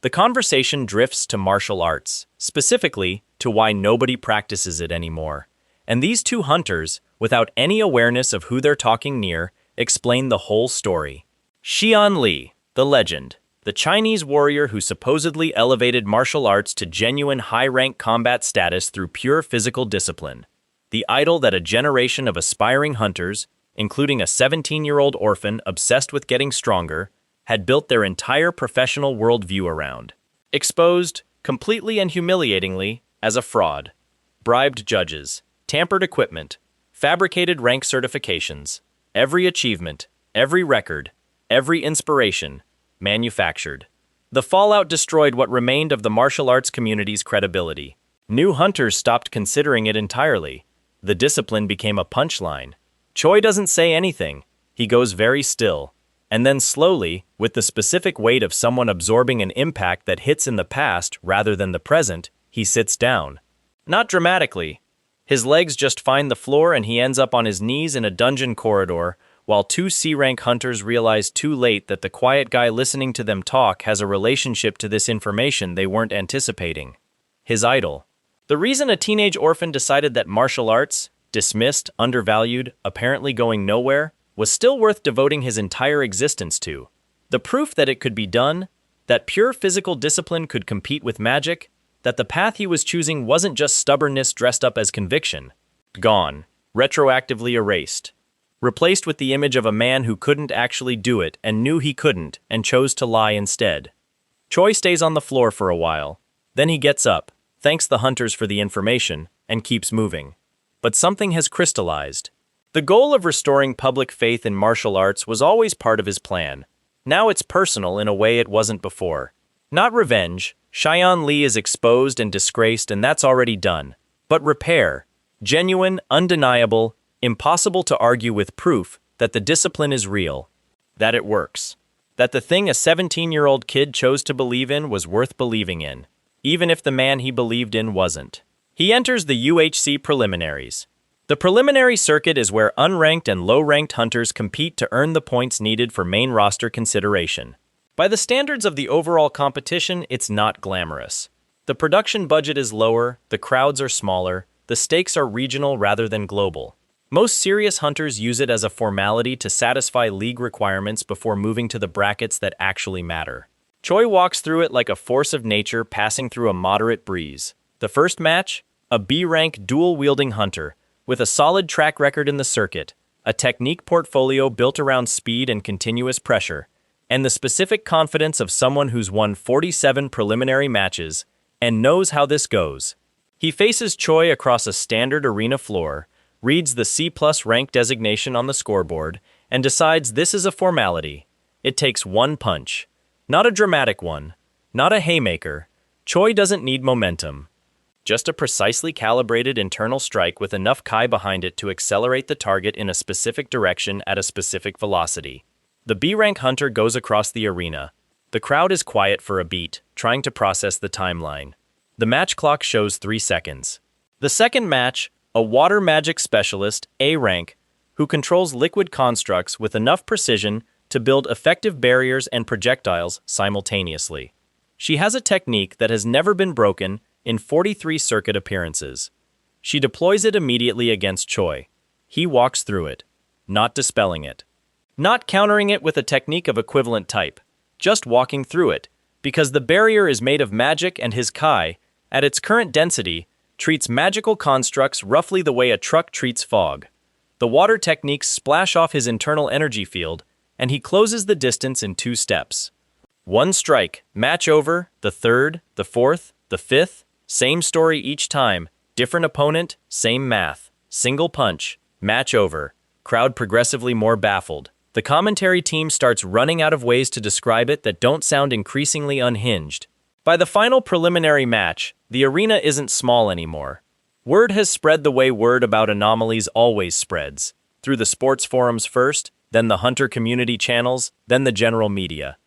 The conversation drifts to martial arts, specifically to why nobody practices it anymore. And these 2 hunters, without any awareness of who they're talking near, explain the whole story. Xian Li, the legend. The Chinese warrior who supposedly elevated martial arts to genuine high-rank combat status through pure physical discipline. The idol that a generation of aspiring hunters, including a 17-year-old orphan obsessed with getting stronger, had built their entire professional worldview around. Exposed, completely and humiliatingly, as a fraud. Bribed judges, tampered equipment, fabricated rank certifications, every achievement, every record, every inspiration, manufactured. The fallout destroyed what remained of the martial arts community's credibility. New hunters stopped considering it entirely. The discipline became a punchline. Choi doesn't say anything. He goes very still. And then slowly, with the specific weight of someone absorbing an impact that hits in the past rather than the present, he sits down. Not dramatically. His legs just find the floor and he ends up on his knees in a dungeon corridor, while 2 C-rank hunters realize too late that the quiet guy listening to them talk has a relationship to this information they weren't anticipating. His idol. The reason a teenage orphan decided that martial arts, dismissed, undervalued, apparently going nowhere, was still worth devoting his entire existence to. The proof that it could be done, that pure physical discipline could compete with magic, that the path he was choosing wasn't just stubbornness dressed up as conviction. Gone, retroactively erased. Replaced with the image of a man who couldn't actually do it and knew he couldn't and chose to lie instead. Choi stays on the floor for a while. Then he gets up, thanks the hunters for the information, and keeps moving. But something has crystallized. The goal of restoring public faith in martial arts was always part of his plan. Now it's personal in a way it wasn't before. Not revenge. Cheyenne Lee is exposed and disgraced, and that's already done. But repair. Genuine, undeniable, impossible to argue with proof that the discipline is real. That it works. That the thing a 17-year-old kid chose to believe in was worth believing in, even if the man he believed in wasn't. He enters the UHC preliminaries. The preliminary circuit is where unranked and low-ranked hunters compete to earn the points needed for main roster consideration. By the standards of the overall competition, it's not glamorous. The production budget is lower, the crowds are smaller, the stakes are regional rather than global. Most serious hunters use it as a formality to satisfy league requirements before moving to the brackets that actually matter. Choi walks through it like a force of nature passing through a moderate breeze. The first match? A B-rank dual-wielding hunter, with a solid track record in the circuit, a technique portfolio built around speed and continuous pressure, and the specific confidence of someone who's won 47 preliminary matches and knows how this goes. He faces Choi across a standard arena floor, reads the C+ rank designation on the scoreboard, and decides this is a formality. It takes one punch. Not a dramatic one. Not a haymaker. Choi doesn't need momentum. Just a precisely calibrated internal strike with enough Kai behind it to accelerate the target in a specific direction at a specific velocity. The B-rank hunter goes across the arena. The crowd is quiet for a beat, trying to process the timeline. The match clock shows 3 seconds. The second match, a water magic specialist, A rank, who controls liquid constructs with enough precision to build effective barriers and projectiles simultaneously. She has a technique that has never been broken in 43 circuit appearances. She deploys it immediately against Choi. He walks through it, not dispelling it. Not countering it with a technique of equivalent type, just walking through it, because the barrier is made of magic and his Kai, at its current density, treats magical constructs roughly the way a truck treats fog. The water techniques splash off his internal energy field, and he closes the distance in 2 steps. One strike, match over, the third, the fourth, the fifth, same story each time, different opponent, same math, single punch, match over, crowd progressively more baffled. The commentary team starts running out of ways to describe it that don't sound increasingly unhinged. By the final preliminary match, the arena isn't small anymore. Word has spread the way word about anomalies always spreads, through the sports forums first, then the hunter community channels, then the general media.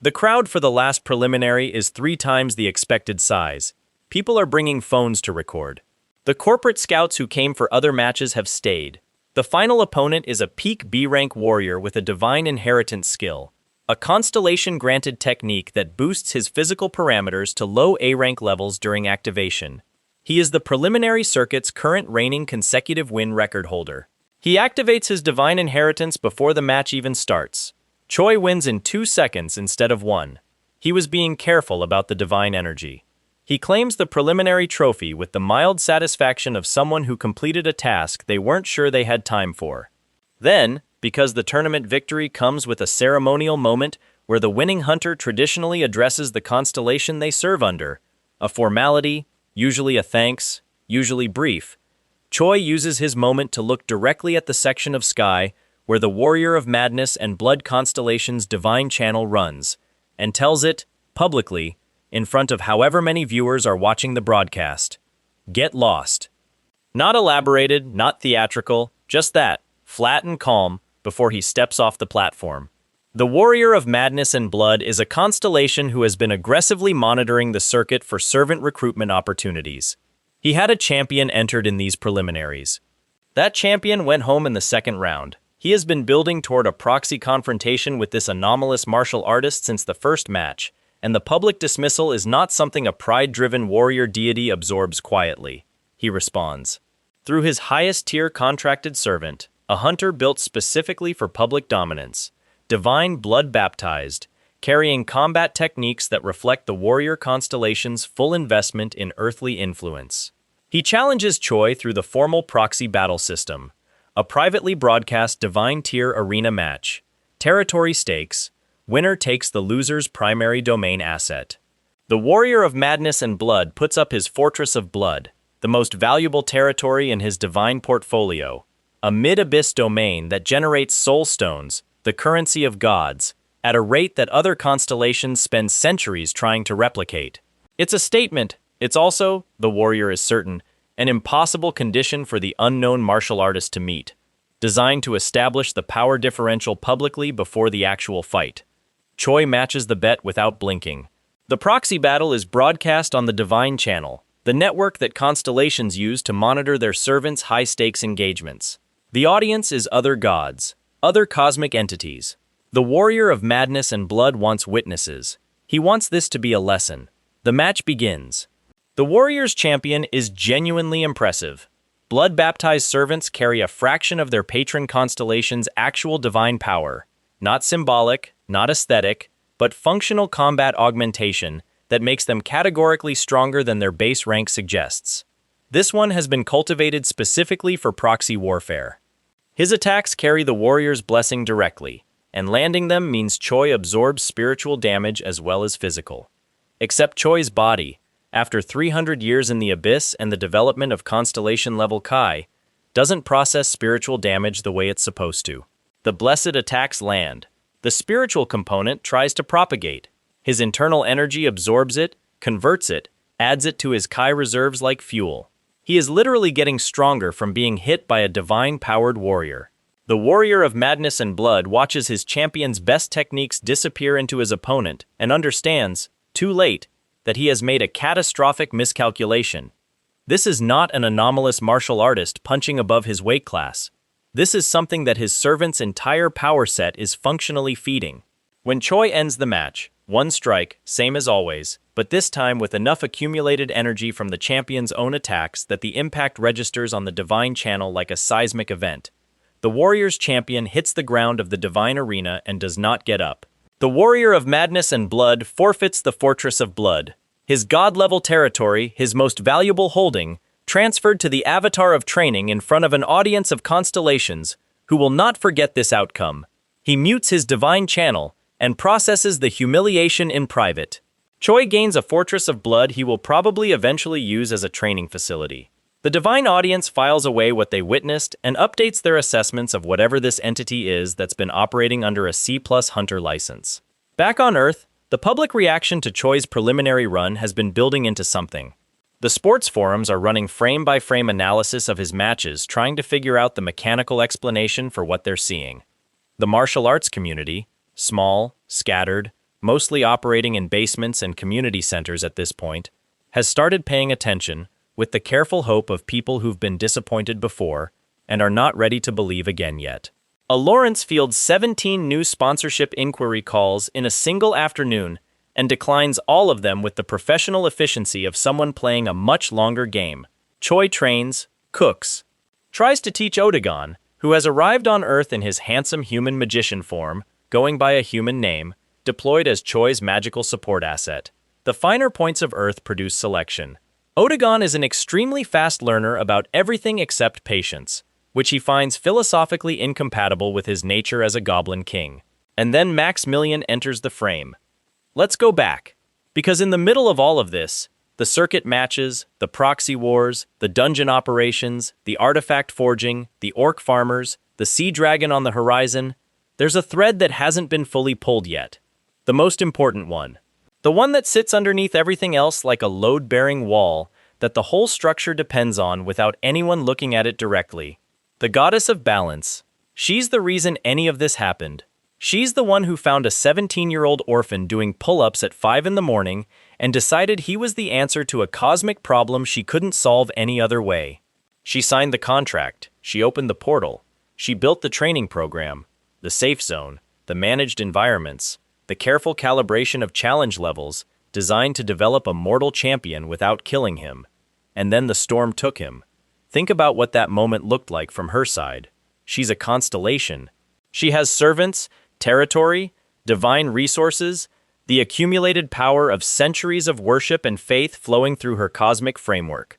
The crowd for the last preliminary is 3 times the expected size. People are bringing phones to record. The corporate scouts who came for other matches have stayed. The final opponent is a peak B-rank warrior with a divine inheritance skill, a constellation-granted technique that boosts his physical parameters to low A-rank levels during activation. He is the preliminary circuit's current reigning consecutive win record holder. He activates his divine inheritance before the match even starts. Choi wins in 2 seconds instead of 1. He was being careful about the divine energy. He claims the preliminary trophy with the mild satisfaction of someone who completed a task they weren't sure they had time for. Then, because the tournament victory comes with a ceremonial moment where the winning hunter traditionally addresses the constellation they serve under, a formality, usually a thanks, usually brief, Choi uses his moment to look directly at the section of sky where the Warrior of Madness and Blood Constellation's divine channel runs, and tells it, publicly, in front of however many viewers are watching the broadcast. Get lost. Not elaborated, not theatrical, just that, flat and calm, before he steps off the platform. The Warrior of Madness and Blood is a constellation who has been aggressively monitoring the circuit for servant recruitment opportunities. He had a champion entered in these preliminaries. That champion went home in the second round. He has been building toward a proxy confrontation with this anomalous martial artist since the first match, and the public dismissal is not something a pride-driven warrior deity absorbs quietly. He responds. Through his highest-tier contracted servant, a hunter built specifically for public dominance, divine blood-baptized, carrying combat techniques that reflect the warrior constellation's full investment in earthly influence. He challenges Choi through the formal proxy battle system, a privately broadcast divine tier arena match. Territory stakes, winner takes the loser's primary domain asset. The warrior of madness and blood puts up his fortress of blood, the most valuable territory in his divine portfolio, a mid-abyss domain that generates soul stones, the currency of gods, at a rate that other constellations spend centuries trying to replicate. It's a statement. It's also, the warrior is certain, an impossible condition for the unknown martial artist to meet, designed to establish the power differential publicly before the actual fight. Choi matches the bet without blinking. The proxy battle is broadcast on the Divine Channel, the network that constellations use to monitor their servants' high-stakes engagements. The audience is other gods, other cosmic entities. The warrior of madness and blood wants witnesses. He wants this to be a lesson. The match begins. The warrior's champion is genuinely impressive. Blood-baptized servants carry a fraction of their patron constellation's actual divine power. Not symbolic, not aesthetic, but functional combat augmentation that makes them categorically stronger than their base rank suggests. This one has been cultivated specifically for proxy warfare. His attacks carry the warrior's blessing directly, and landing them means Choi absorbs spiritual damage as well as physical. Except Choi's body, after 300 years in the abyss and the development of constellation-level Kai, doesn't process spiritual damage the way it's supposed to. The blessed attacks land. The spiritual component tries to propagate. His internal energy absorbs it, converts it, adds it to his Kai reserves like fuel. He is literally getting stronger from being hit by a divine-powered warrior. The warrior of madness and blood watches his champion's best techniques disappear into his opponent and understands, too late, that he has made a catastrophic miscalculation. This is not an anomalous martial artist punching above his weight class. This is something that his servant's entire power set is functionally feeding. When Choi ends the match, one strike, same as always, but this time with enough accumulated energy from the champion's own attacks that the impact registers on the Divine Channel like a seismic event. The warrior's champion hits the ground of the Divine Arena and does not get up. The warrior of madness and blood forfeits the fortress of blood. His god-level territory, his most valuable holding, transferred to the avatar of training in front of an audience of constellations who will not forget this outcome. He mutes his divine channel and processes the humiliation in private. Choi gains a fortress of blood he will probably eventually use as a training facility. The divine audience files away what they witnessed and updates their assessments of whatever this entity is that's been operating under a C+ Hunter license. Back on Earth, the public reaction to Choi's preliminary run has been building into something. The sports forums are running frame-by-frame analysis of his matches, trying to figure out the mechanical explanation for what they're seeing. The martial arts community, small, scattered, mostly operating in basements and community centers at this point, has started paying attention, with the careful hope of people who've been disappointed before and are not ready to believe again yet. A Lawrence fields 17 new sponsorship inquiry calls in a single afternoon and declines all of them with the professional efficiency of someone playing a much longer game. Choi trains, cooks, tries to teach Odegon, who has arrived on Earth in his handsome human magician form, going by a human name, deployed as Choi's magical support asset. The finer points of Earth produce selection. Odegon is an extremely fast learner about everything except patience, which he finds philosophically incompatible with his nature as a goblin king. And then Maximilian enters the frame. Let's go back, because in the middle of all of this, the circuit matches, the proxy wars, the dungeon operations, the artifact forging, the orc farmers, the sea dragon on the horizon, there's a thread that hasn't been fully pulled yet. The most important one. The one that sits underneath everything else like a load-bearing wall that the whole structure depends on without anyone looking at it directly. The goddess of balance. She's the reason any of this happened. She's the one who found a 17-year-old orphan doing pull-ups at 5 in the morning and decided he was the answer to a cosmic problem she couldn't solve any other way. She signed the contract, she opened the portal, she built the training program, the safe zone, the managed environments, the careful calibration of challenge levels designed to develop a mortal champion without killing him. And then the storm took him. Think about what that moment looked like from her side. She's a constellation. She has servants, territory, divine resources, the accumulated power of centuries of worship and faith flowing through her cosmic framework.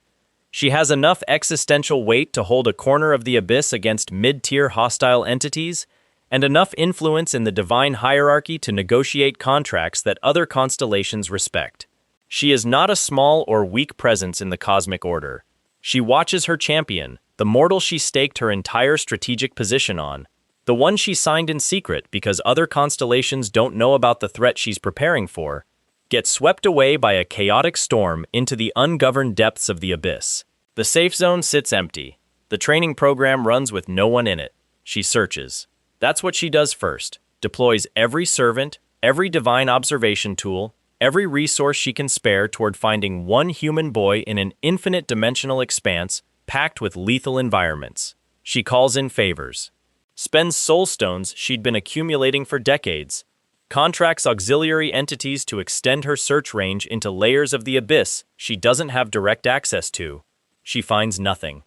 She has enough existential weight to hold a corner of the abyss against mid-tier hostile entities, and enough influence in the divine hierarchy to negotiate contracts that other constellations respect. She is not a small or weak presence in the cosmic order. She watches her champion, the mortal she staked her entire strategic position on, the one she signed in secret because other constellations don't know about the threat she's preparing for, get swept away by a chaotic storm into the ungoverned depths of the abyss. The safe zone sits empty. The training program runs with no one in it. She searches. That's what she does first. Deploys every servant, every divine observation tool, every resource she can spare toward finding one human boy in an infinite dimensional expanse packed with lethal environments. She calls in favors. Spends soul stones she'd been accumulating for decades. Contracts auxiliary entities to extend her search range into layers of the abyss she doesn't have direct access to. She finds nothing.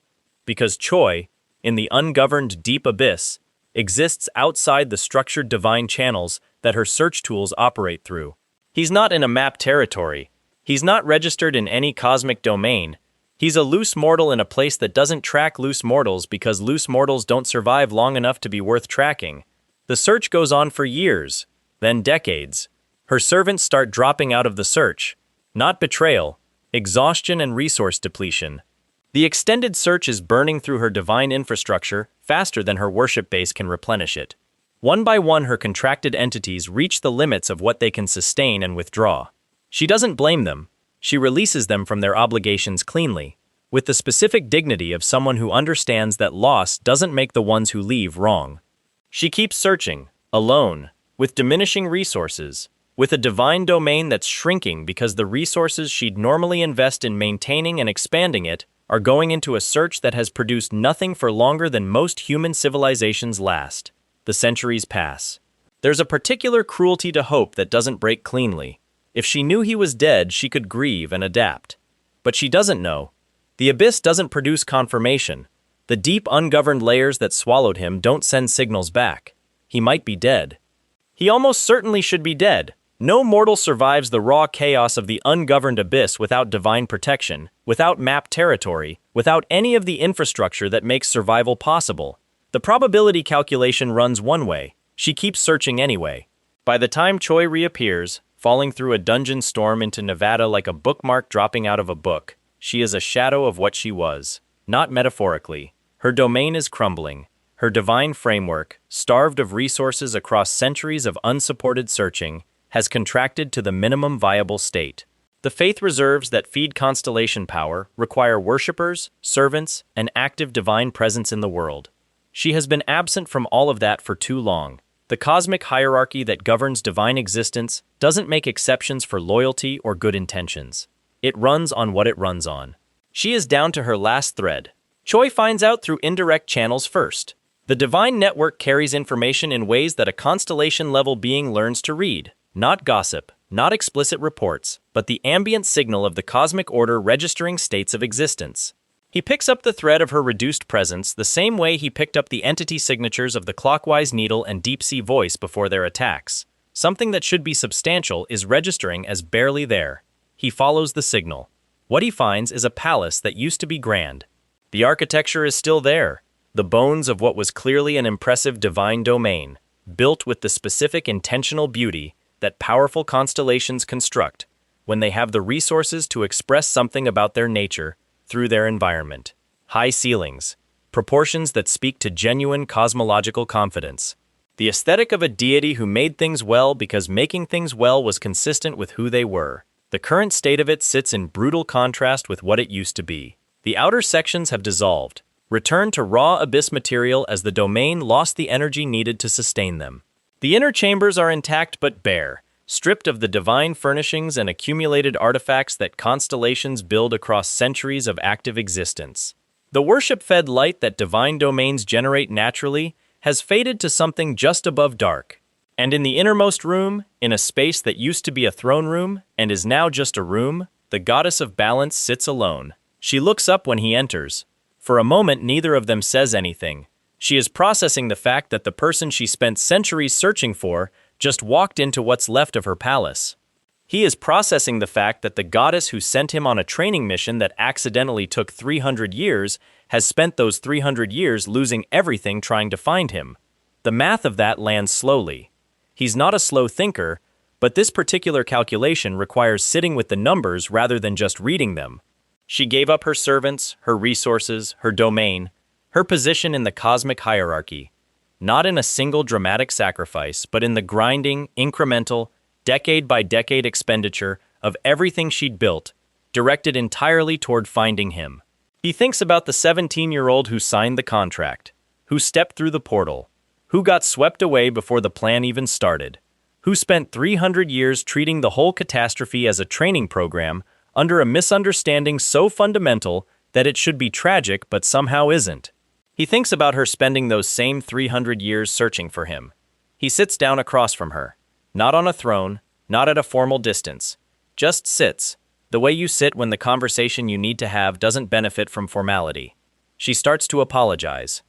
Because Choi, in the ungoverned deep abyss, exists outside the structured divine channels that her search tools operate through. He's not in a map territory. He's not registered in any cosmic domain. He's a loose mortal in a place that doesn't track loose mortals because loose mortals don't survive long enough to be worth tracking. The search goes on for years, then decades. Her servants start dropping out of the search. Not betrayal, exhaustion and resource depletion. The extended search is burning through her divine infrastructure faster than her worship base can replenish it. One by one, her contracted entities reach the limits of what they can sustain and withdraw. She doesn't blame them. She releases them from their obligations cleanly, with the specific dignity of someone who understands that loss doesn't make the ones who leave wrong. She keeps searching, alone, with diminishing resources, with a divine domain that's shrinking because the resources she'd normally invest in maintaining and expanding it are going into a search that has produced nothing for longer than most human civilizations last. The centuries pass. There's a particular cruelty to hope that doesn't break cleanly. If she knew he was dead, she could grieve and adapt. But she doesn't know. The abyss doesn't produce confirmation. The deep, ungoverned layers that swallowed him don't send signals back. He might be dead. He almost certainly should be dead. No mortal survives the raw chaos of the ungoverned abyss without divine protection, without mapped territory, without any of the infrastructure that makes survival possible. The probability calculation runs one way. She keeps searching anyway. By the time Choi reappears, falling through a dungeon storm into Nevada like a bookmark dropping out of a book, she is a shadow of what she was. Not metaphorically. Her domain is crumbling. Her divine framework, starved of resources across centuries of unsupported searching, has contracted to the minimum viable state. The faith reserves that feed constellation power require worshippers, servants, and active divine presence in the world. She has been absent from all of that for too long. The cosmic hierarchy that governs divine existence doesn't make exceptions for loyalty or good intentions. It runs on what it runs on. She is down to her last thread. Choi finds out through indirect channels first. The divine network carries information in ways that a constellation-level being learns to read. Not gossip, not explicit reports, but the ambient signal of the cosmic order registering states of existence. He picks up the thread of her reduced presence the same way he picked up the entity signatures of the clockwise needle and deep-sea voice before their attacks. Something that should be substantial is registering as barely there. He follows the signal. What he finds is a palace that used to be grand. The architecture is still there, the bones of what was clearly an impressive divine domain, built with the specific intentional beauty that powerful constellations construct when they have the resources to express something about their nature through their environment. High ceilings, proportions that speak to genuine cosmological confidence. The aesthetic of a deity who made things well because making things well was consistent with who they were. The current state of it sits in brutal contrast with what it used to be. The outer sections have dissolved, returned to raw abyss material as the domain lost the energy needed to sustain them. The inner chambers are intact but bare, stripped of the divine furnishings and accumulated artifacts that constellations build across centuries of active existence. The worship-fed light that divine domains generate naturally has faded to something just above dark. And in the innermost room, in a space that used to be a throne room and is now just a room, the goddess of balance sits alone. She looks up when he enters. For a moment, neither of them says anything. She is processing the fact that the person she spent centuries searching for just walked into what's left of her palace. He is processing the fact that the goddess who sent him on a training mission that accidentally took 300 years has spent those 300 years losing everything trying to find him. The math of that lands slowly. He's not a slow thinker, but this particular calculation requires sitting with the numbers rather than just reading them. She gave up her servants, her resources, her domain, her position in the cosmic hierarchy, not in a single dramatic sacrifice, but in the grinding, incremental, decade-by-decade expenditure of everything she'd built, directed entirely toward finding him. He thinks about the 17-year-old who signed the contract, who stepped through the portal, who got swept away before the plan even started, who spent 300 years treating the whole catastrophe as a training program under a misunderstanding so fundamental that it should be tragic but somehow isn't. He thinks about her spending those same 300 years searching for him. He sits down across from her. Not on a throne, not at a formal distance. Just sits, the way you sit when the conversation you need to have doesn't benefit from formality. She starts to apologize.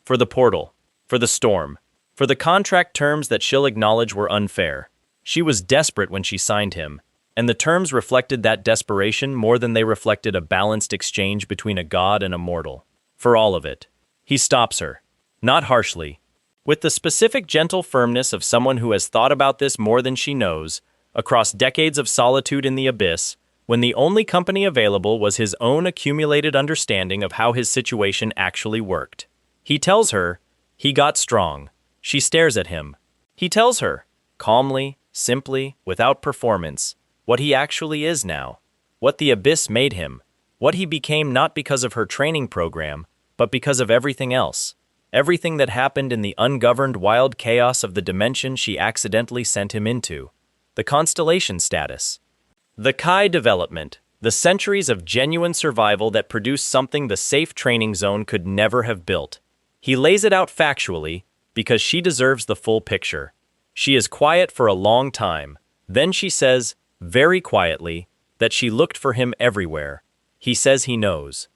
For the portal, for the storm, for the contract terms that she'll acknowledge were unfair. She was desperate when she signed him, and the terms reflected that desperation more than they reflected a balanced exchange between a god and a mortal. For all of it. He stops her. Not harshly. With the specific gentle firmness of someone who has thought about this more than she knows, across decades of solitude in the abyss, when the only company available was his own accumulated understanding of how his situation actually worked. He tells her, he got strong. She stares at him. He tells her, calmly, simply, without performance, what he actually is now, what the abyss made him, what he became not because of her training program, but because of everything else. Everything that happened in the ungoverned wild chaos of the dimension she accidentally sent him into. The constellation status. The Kai development. The centuries of genuine survival that produced something the safe training zone could never have built. He lays it out factually, because she deserves the full picture. She is quiet for a long time. Then she says, very quietly, that she looked for him everywhere. He says he knows.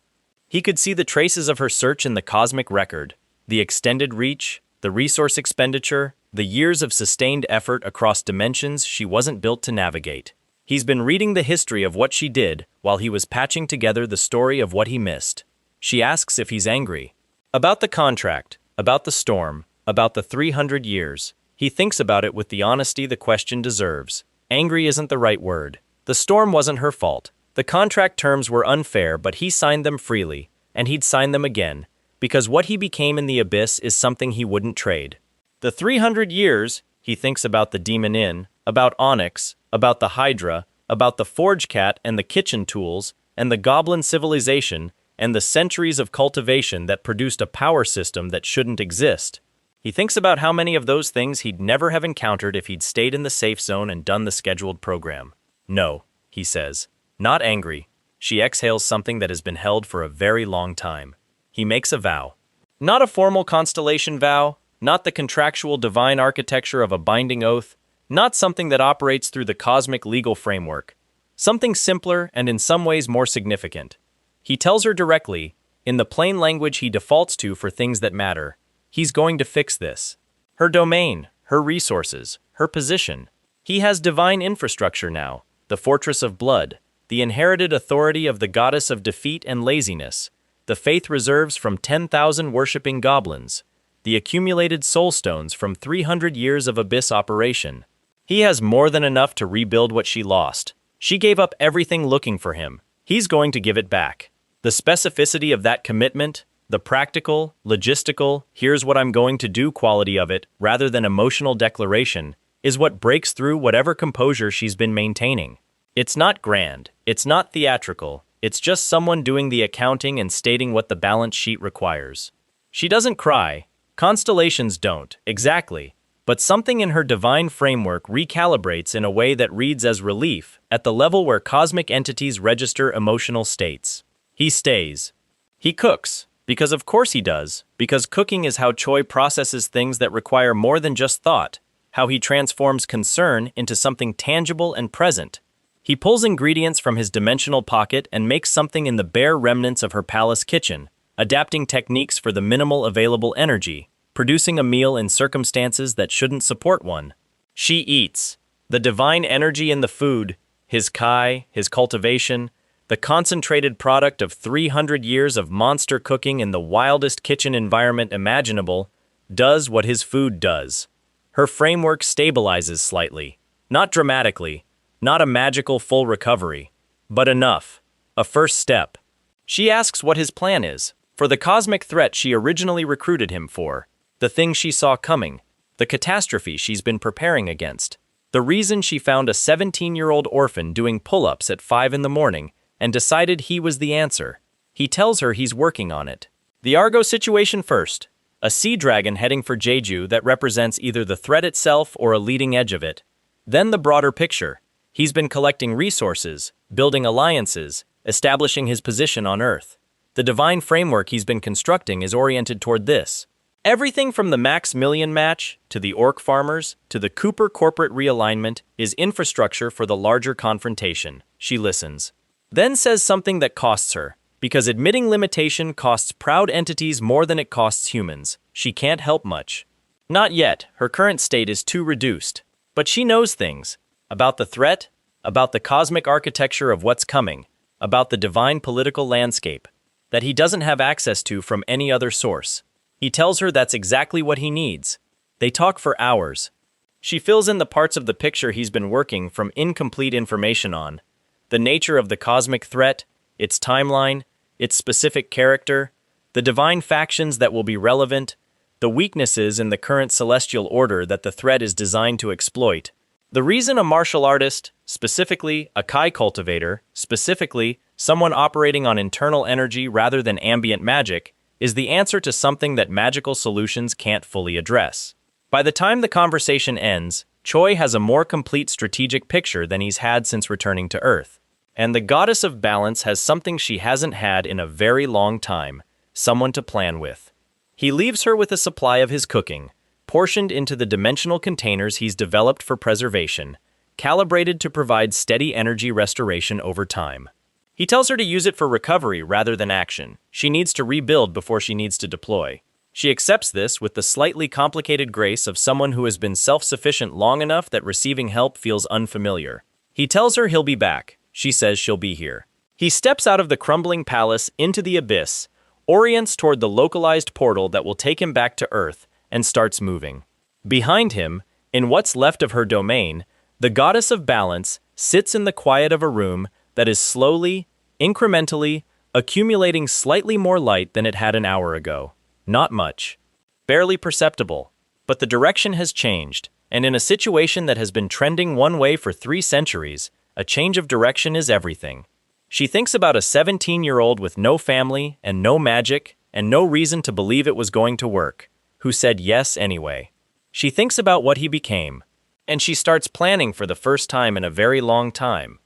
He could see the traces of her search in the cosmic record. The extended reach, the resource expenditure, the years of sustained effort across dimensions she wasn't built to navigate. He's been reading the history of what she did while he was patching together the story of what he missed. She asks if he's angry. About the contract, about the storm, about the 300 years. He thinks about it with the honesty the question deserves. Angry isn't the right word. The storm wasn't her fault. The contract terms were unfair, but he signed them freely, and he'd sign them again. Because what he became in the abyss is something he wouldn't trade. The 300 years, he thinks about the Demon Inn, about Onyx, about the Hydra, about the Forge Cat and the kitchen tools, and the Goblin civilization, and the centuries of cultivation that produced a power system that shouldn't exist. He thinks about how many of those things he'd never have encountered if he'd stayed in the safe zone and done the scheduled program. No, he says. Not angry. She exhales something that has been held for a very long time. He makes a vow. Not a formal constellation vow, not the contractual divine architecture of a binding oath, not something that operates through the cosmic legal framework. Something simpler and in some ways more significant. He tells her directly, in the plain language he defaults to for things that matter, he's going to fix this. Her domain, her resources, her position. He has divine infrastructure now, the fortress of blood, the inherited authority of the goddess of defeat and laziness, the faith reserves from 10,000 worshipping goblins, the accumulated soul stones from 300 years of abyss operation. He has more than enough to rebuild what she lost. She gave up everything looking for him. He's going to give it back. The specificity of that commitment, the practical, logistical, here's what I'm going to do quality of it, rather than emotional declaration, is what breaks through whatever composure she's been maintaining. It's not grand, it's not theatrical, it's just someone doing the accounting and stating what the balance sheet requires. She doesn't cry. Constellations don't, exactly. But something in her divine framework recalibrates in a way that reads as relief at the level where cosmic entities register emotional states. He stays. He cooks, because of course he does, because cooking is how Choi processes things that require more than just thought, how he transforms concern into something tangible and present. He pulls ingredients from his dimensional pocket and makes something in the bare remnants of her palace kitchen, adapting techniques for the minimal available energy, producing a meal in circumstances that shouldn't support one. She eats. The divine energy in the food, his kai, his cultivation, the concentrated product of 300 years of monster cooking in the wildest kitchen environment imaginable, does what his food does. Her framework stabilizes slightly. Not dramatically, not a magical full recovery, but enough. A first step. She asks what his plan is, for the cosmic threat she originally recruited him for, the thing she saw coming, the catastrophe she's been preparing against, the reason she found a 17-year-old orphan doing pull-ups at 5 in the morning and decided he was the answer. He tells her he's working on it. The Argo situation first. A sea dragon heading for Jeju that represents either the threat itself or a leading edge of it. Then the broader picture. He's been collecting resources, building alliances, establishing his position on Earth. The divine framework he's been constructing is oriented toward this. Everything from the Max Million match, to the Orc Farmers, to the Cooper corporate realignment is infrastructure for the larger confrontation. She listens. Then says something that costs her. Because admitting limitation costs proud entities more than it costs humans. She can't help much. Not yet, her current state is too reduced. But she knows things. About the threat, about the cosmic architecture of what's coming, about the divine political landscape, that he doesn't have access to from any other source. He tells her that's exactly what he needs. They talk for hours. She fills in the parts of the picture he's been working from incomplete information on. The nature of the cosmic threat, its timeline, its specific character, the divine factions that will be relevant, the weaknesses in the current celestial order that the threat is designed to exploit. The reason a martial artist, specifically a Kai cultivator, specifically someone operating on internal energy rather than ambient magic, is the answer to something that magical solutions can't fully address. By the time the conversation ends, Choi has a more complete strategic picture than he's had since returning to Earth. And the goddess of balance has something she hasn't had in a very long time, someone to plan with. He leaves her with a supply of his cooking, portioned into the dimensional containers he's developed for preservation, calibrated to provide steady energy restoration over time. He tells her to use it for recovery rather than action. She needs to rebuild before she needs to deploy. She accepts this with the slightly complicated grace of someone who has been self-sufficient long enough that receiving help feels unfamiliar. He tells her he'll be back. She says she'll be here. He steps out of the crumbling palace into the abyss, orients toward the localized portal that will take him back to Earth, and starts moving. Behind him, in what's left of her domain, the goddess of balance sits in the quiet of a room that is slowly, incrementally, accumulating slightly more light than it had an hour ago. Not much. Barely perceptible. But the direction has changed, and in a situation that has been trending one way for 3 centuries, a change of direction is everything. She thinks about a 17-year-old with no family and no magic and no reason to believe it was going to work, who said yes anyway. She thinks about what he became, and she starts planning for the first time in a very long time.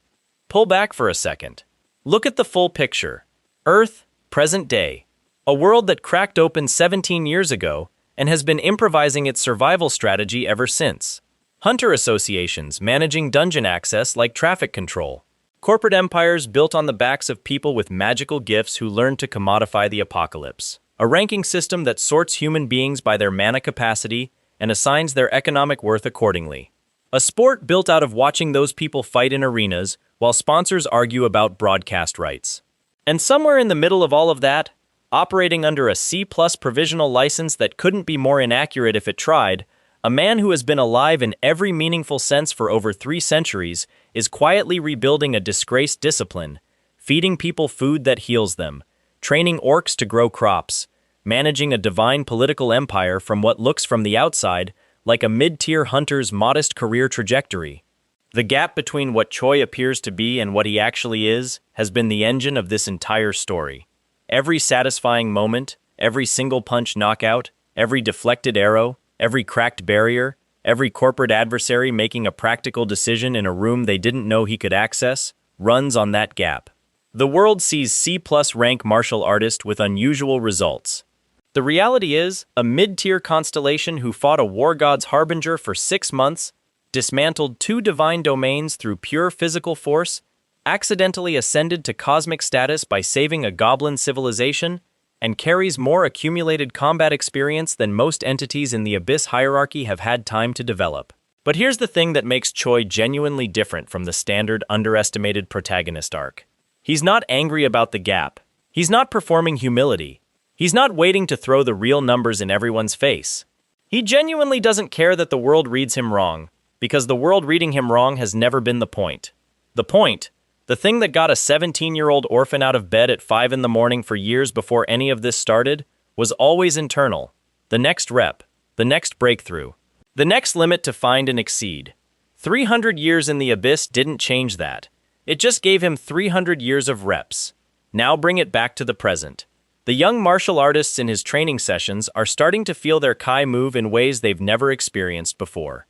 Pull back for a second. Look at the full picture. Earth, present day. A world that cracked open 17 years ago and has been improvising its survival strategy ever since. Hunter associations managing dungeon access like traffic control. Corporate empires built on the backs of people with magical gifts who learned to commodify the apocalypse. A ranking system that sorts human beings by their mana capacity and assigns their economic worth accordingly. A sport built out of watching those people fight in arenas while sponsors argue about broadcast rights. And somewhere in the middle of all of that, operating under a C+ provisional license that couldn't be more inaccurate if it tried, a man who has been alive in every meaningful sense for over 3 centuries is quietly rebuilding a disgraced discipline, feeding people food that heals them, training orcs to grow crops, managing a divine political empire from what looks from the outside like a mid-tier hunter's modest career trajectory. The gap between what Choi appears to be and what he actually is has been the engine of this entire story. Every satisfying moment, every single punch knockout, every deflected arrow, every cracked barrier, every corporate adversary making a practical decision in a room they didn't know he could access, runs on that gap. The world sees C+ rank martial artist with unusual results. The reality is, a mid-tier constellation who fought a war god's harbinger for 6 months, dismantled 2 divine domains through pure physical force, accidentally ascended to cosmic status by saving a goblin civilization, and carries more accumulated combat experience than most entities in the Abyss hierarchy have had time to develop. But here's the thing that makes Choi genuinely different from the standard underestimated protagonist arc. He's not angry about the gap. He's not performing humility. He's not waiting to throw the real numbers in everyone's face. He genuinely doesn't care that the world reads him wrong, because the world reading him wrong has never been the point. The point, the thing that got a 17-year-old orphan out of bed at 5 in the morning for years before any of this started, was always internal. The next rep, the next breakthrough, the next limit to find and exceed. 300 years in the abyss didn't change that. It just gave him 300 years of reps. Now bring it back to the present. The young martial artists in his training sessions are starting to feel their Kai move in ways they've never experienced before.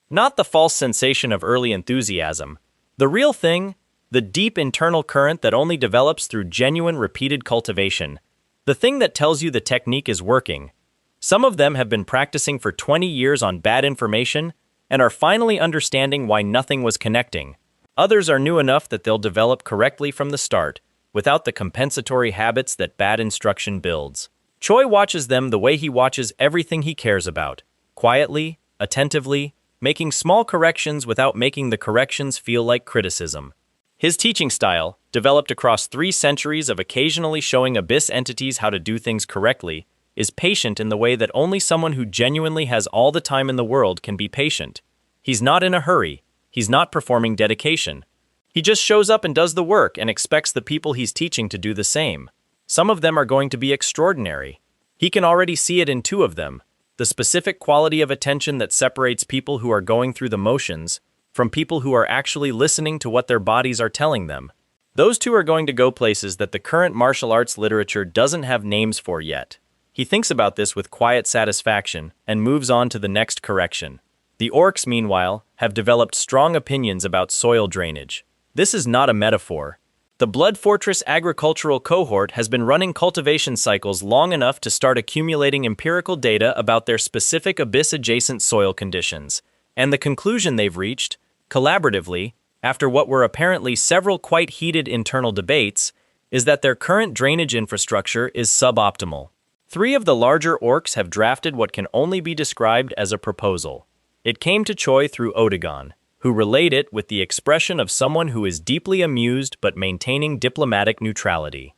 Not the false sensation of early enthusiasm. The real thing, the deep internal current that only develops through genuine repeated cultivation. The thing that tells you the technique is working. Some of them have been practicing for 20 years on bad information and are finally understanding why nothing was connecting. Others are new enough that they'll develop correctly from the start, without the compensatory habits that bad instruction builds. Choi watches them the way he watches everything he cares about, quietly, attentively, making small corrections without making the corrections feel like criticism. His teaching style, developed across 3 centuries of occasionally showing abyss entities how to do things correctly, is patient in the way that only someone who genuinely has all the time in the world can be patient. He's not in a hurry. He's not performing dedication. He just shows up and does the work and expects the people he's teaching to do the same. Some of them are going to be extraordinary. He can already see it in 2 of them. The specific quality of attention that separates people who are going through the motions from people who are actually listening to what their bodies are telling them. Those 2 are going to go places that the current martial arts literature doesn't have names for yet. He thinks about this with quiet satisfaction and moves on to the next correction. The orcs, meanwhile, have developed strong opinions about soil drainage. This is not a metaphor. The Blood Fortress agricultural cohort has been running cultivation cycles long enough to start accumulating empirical data about their specific abyss-adjacent soil conditions, and the conclusion they've reached, collaboratively, after what were apparently several quite heated internal debates, is that their current drainage infrastructure is suboptimal. 3 of the larger orcs have drafted what can only be described as a proposal. It came to Choi through Odegon, who relayed it with the expression of someone who is deeply amused but maintaining diplomatic neutrality.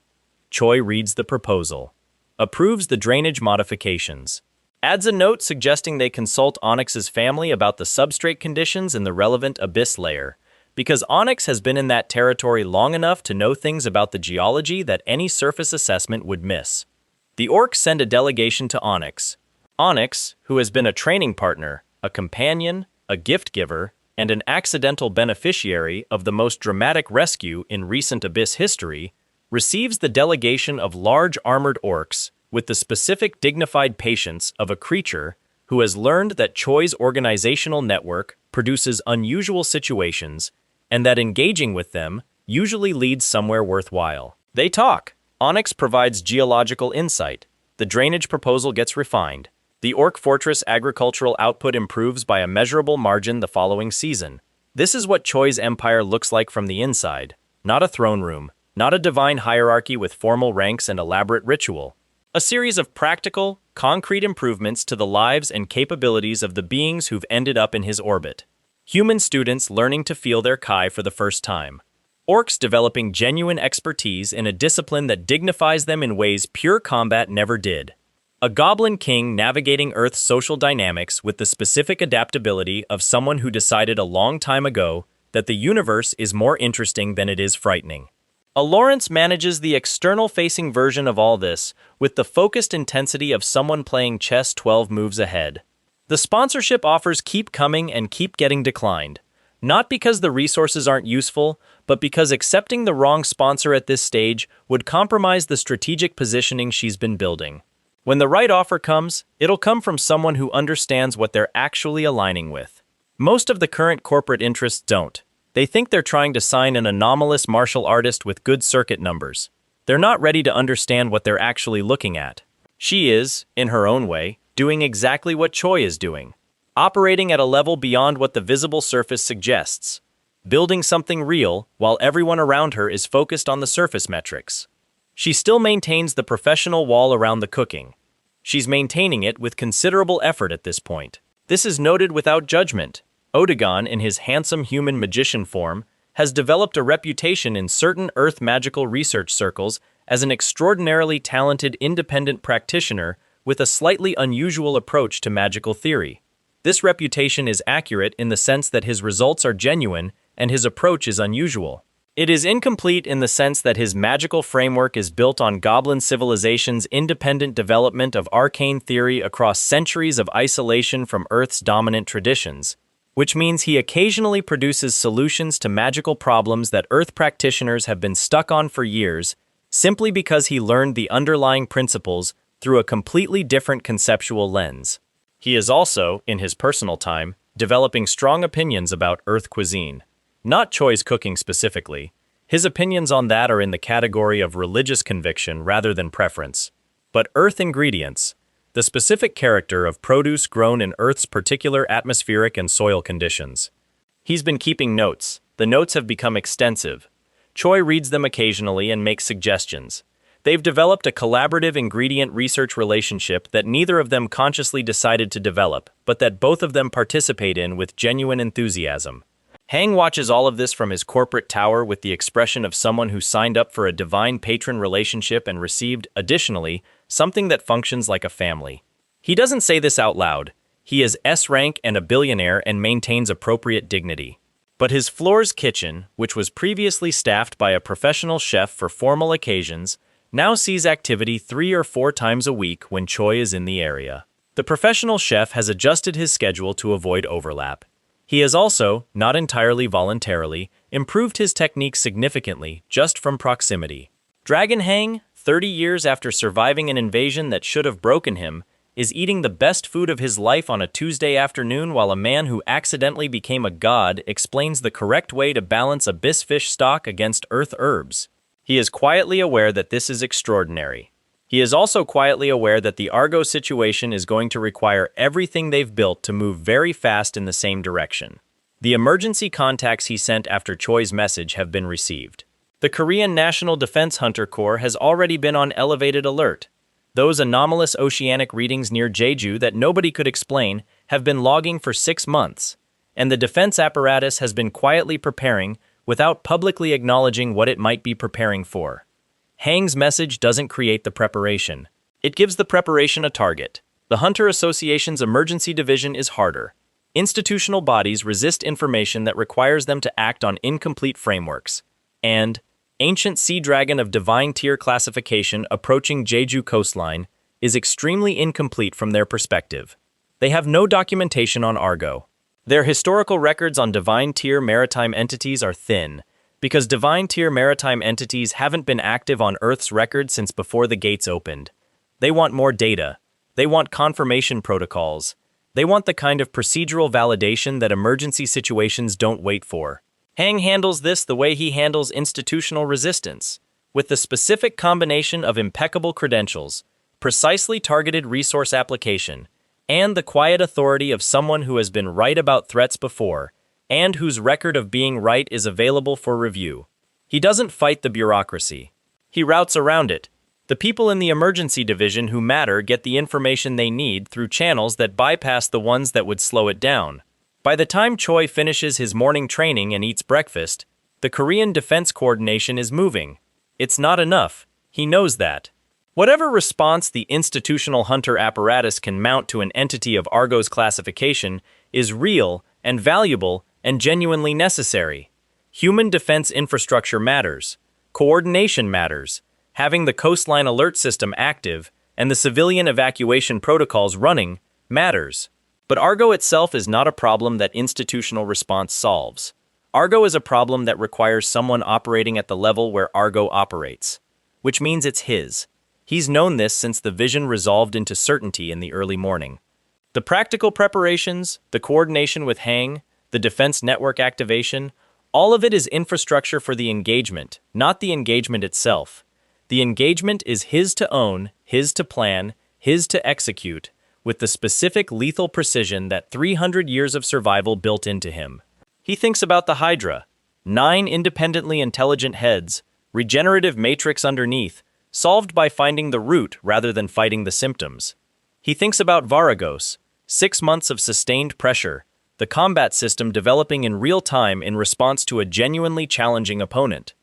Choi reads the proposal, approves the drainage modifications, adds a note suggesting they consult Onyx's family about the substrate conditions in the relevant abyss layer, because Onyx has been in that territory long enough to know things about the geology that any surface assessment would miss. The orcs send a delegation to Onyx. Onyx, who has been a training partner, a companion, a gift giver, and an accidental beneficiary of the most dramatic rescue in recent abyss history, receives the delegation of large armored orcs with the specific dignified patience of a creature who has learned that Choi's organizational network produces unusual situations and that engaging with them usually leads somewhere worthwhile. They talk. Onyx provides geological insight. The drainage proposal gets refined. The Orc Fortress agricultural output improves by a measurable margin the following season. This is what Choi's empire looks like from the inside. Not a throne room, not a divine hierarchy with formal ranks and elaborate ritual. A series of practical, concrete improvements to the lives and capabilities of the beings who've ended up in his orbit. Human students learning to feel their Kai for the first time. Orcs developing genuine expertise in a discipline that dignifies them in ways pure combat never did. A goblin king navigating Earth's social dynamics with the specific adaptability of someone who decided a long time ago that the universe is more interesting than it is frightening. A Lawrence manages the external-facing version of all this with the focused intensity of someone playing chess 12 moves ahead. The sponsorship offers keep coming and keep getting declined. Not because the resources aren't useful, but because accepting the wrong sponsor at this stage would compromise the strategic positioning she's been building. When the right offer comes, it'll come from someone who understands what they're actually aligning with. Most of the current corporate interests don't. They think they're trying to sign an anomalous martial artist with good circuit numbers. They're not ready to understand what they're actually looking at. She is, in her own way, doing exactly what Choi is doing. Operating at a level beyond what the visible surface suggests. Building something real while everyone around her is focused on the surface metrics. She still maintains the professional wall around the cooking. She's maintaining it with considerable effort at this point. This is noted without judgment. Odegon, in his handsome human magician form, has developed a reputation in certain Earth magical research circles as an extraordinarily talented independent practitioner with a slightly unusual approach to magical theory. This reputation is accurate in the sense that his results are genuine and his approach is unusual. It is incomplete in the sense that his magical framework is built on Goblin civilization's independent development of arcane theory across centuries of isolation from Earth's dominant traditions, which means he occasionally produces solutions to magical problems that Earth practitioners have been stuck on for years, simply because he learned the underlying principles through a completely different conceptual lens. He is also, in his personal time, developing strong opinions about Earth cuisine. Not Choi's cooking specifically. His opinions on that are in the category of religious conviction rather than preference. But Earth ingredients, the specific character of produce grown in Earth's particular atmospheric and soil conditions. He's been keeping notes. The notes have become extensive. Choi reads them occasionally and makes suggestions. They've developed a collaborative ingredient research relationship that neither of them consciously decided to develop, but that both of them participate in with genuine enthusiasm. Hang watches all of this from his corporate tower with the expression of someone who signed up for a divine patron relationship and received, additionally, something that functions like a family. He doesn't say this out loud. He is S-rank and a billionaire and maintains appropriate dignity. But his floor's kitchen, which was previously staffed by a professional chef for formal occasions, now sees activity 3 or 4 times a week when Choi is in the area. The professional chef has adjusted his schedule to avoid overlap. He has also, not entirely voluntarily, improved his techniques significantly just from proximity. Dragon Hang, 30 years after surviving an invasion that should have broken him, is eating the best food of his life on a Tuesday afternoon while a man who accidentally became a god explains the correct way to balance abyss fish stock against earth herbs. He is quietly aware that this is extraordinary. He is also quietly aware that the Argo situation is going to require everything they've built to move very fast in the same direction. The emergency contacts he sent after Choi's message have been received. The Korean National Defense Hunter Corps has already been on elevated alert. Those anomalous oceanic readings near Jeju that nobody could explain have been logging for 6 months, and the defense apparatus has been quietly preparing without publicly acknowledging what it might be preparing for. Hang's message doesn't create the preparation. It gives the preparation a target. The Hunter Association's emergency division is harder. Institutional bodies resist information that requires them to act on incomplete frameworks. And Ancient Sea Dragon of Divine Tier classification approaching Jeju coastline is extremely incomplete from their perspective. They have no documentation on Argo. Their historical records on Divine Tier maritime entities are thin, because Divine Tier maritime entities haven't been active on Earth's record since before the gates opened. They want more data. They want confirmation protocols. They want the kind of procedural validation that emergency situations don't wait for. Hang handles this the way he handles institutional resistance, with the specific combination of impeccable credentials, precisely targeted resource application, and the quiet authority of someone who has been right about threats before, and whose record of being right is available for review. He doesn't fight the bureaucracy. He routes around it. The people in the emergency division who matter get the information they need through channels that bypass the ones that would slow it down. By the time Choi finishes his morning training and eats breakfast, the Korean Defense Coordination is moving. It's not enough. He knows that. Whatever response the institutional hunter apparatus can mount to an entity of Argo's classification is real and valuable and genuinely necessary. Human defense infrastructure matters. Coordination matters. Having the coastline alert system active and the civilian evacuation protocols running matters. But Argo itself is not a problem that institutional response solves. Argo is a problem that requires someone operating at the level where Argo operates, which means it's his. He's known this since the vision resolved into certainty in the early morning. The practical preparations, the coordination with Hang, the defense network activation, all of it is infrastructure for the engagement, not the engagement itself. The engagement is his to own, his to plan, his to execute, with the specific lethal precision that 300 years of survival built into him. He thinks about the Hydra, 9 independently intelligent heads, regenerative matrix underneath, solved by finding the root rather than fighting the symptoms. He thinks about Varagos, 6 months of sustained pressure, the combat system developing in real time in response to a genuinely challenging opponent.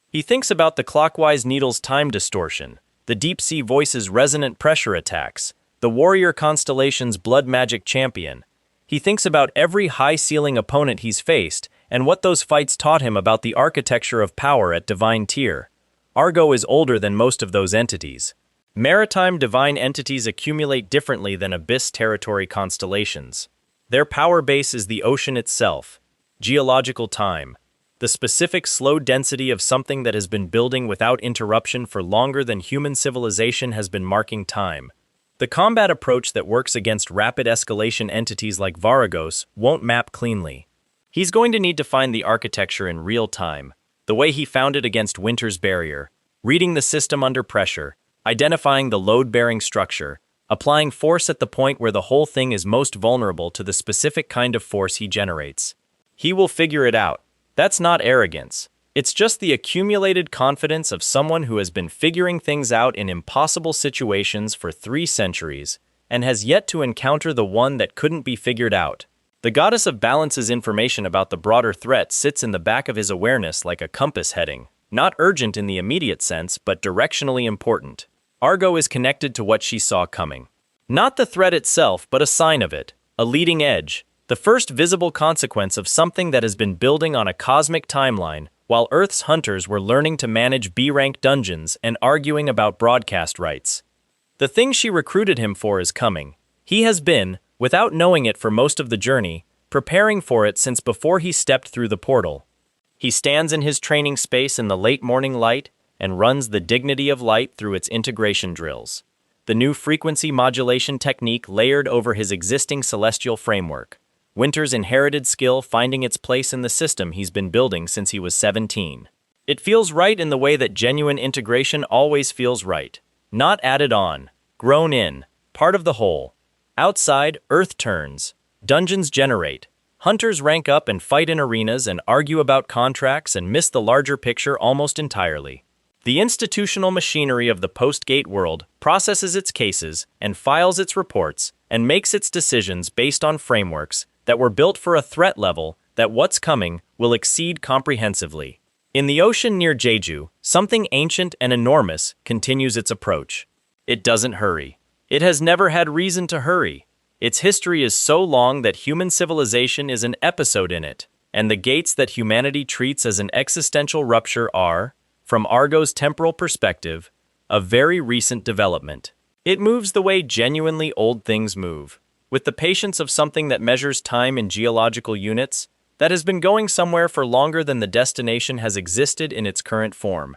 He thinks about the clockwise needle's time distortion, the deep-sea voice's resonant pressure attacks, the warrior constellation's blood magic champion. He thinks about every high-ceiling opponent he's faced and what those fights taught him about the architecture of power at divine tier. Argo is older than most of those entities. Maritime divine entities accumulate differently than abyss territory constellations. Their power base is the ocean itself, geological time, the specific slow density of something that has been building without interruption for longer than human civilization has been marking time. The combat approach that works against rapid escalation entities like Varagos won't map cleanly. He's going to need to find the architecture in real time, the way he found it against Winter's barrier, reading the system under pressure, identifying the load-bearing structure, applying force at the point where the whole thing is most vulnerable to the specific kind of force he generates. He will figure it out. That's not arrogance. It's just the accumulated confidence of someone who has been figuring things out in impossible situations for 3 centuries and has yet to encounter the one that couldn't be figured out. The goddess of balance's information about the broader threat sits in the back of his awareness like a compass heading, not urgent in the immediate sense, but directionally important. Argo is connected to what she saw coming. Not the threat itself, but a sign of it, a leading edge, the first visible consequence of something that has been building on a cosmic timeline, while Earth's hunters were learning to manage B-rank dungeons and arguing about broadcast rights. The thing she recruited him for is coming. He has been, without knowing it for most of the journey, preparing for it since before he stepped through the portal. He stands in his training space in the late morning light and runs the dignity of light through its integration drills, the new frequency modulation technique layered over his existing celestial framework. Winter's inherited skill finding its place in the system he's been building since he was 17. It feels right in the way that genuine integration always feels right. Not added on, grown in, part of the whole. Outside, Earth turns, dungeons generate, hunters rank up and fight in arenas and argue about contracts and miss the larger picture almost entirely. The institutional machinery of the post-gate world processes its cases and files its reports and makes its decisions based on frameworks that were built for a threat level that what's coming will exceed comprehensively. In the ocean near Jeju, something ancient and enormous continues its approach. It doesn't hurry. It has never had reason to hurry. Its history is so long that human civilization is an episode in it, and the gates that humanity treats as an existential rupture are, from Argo's temporal perspective, a very recent development. It moves the way genuinely old things move, with the patience of something that measures time in geological units, that has been going somewhere for longer than the destination has existed in its current form.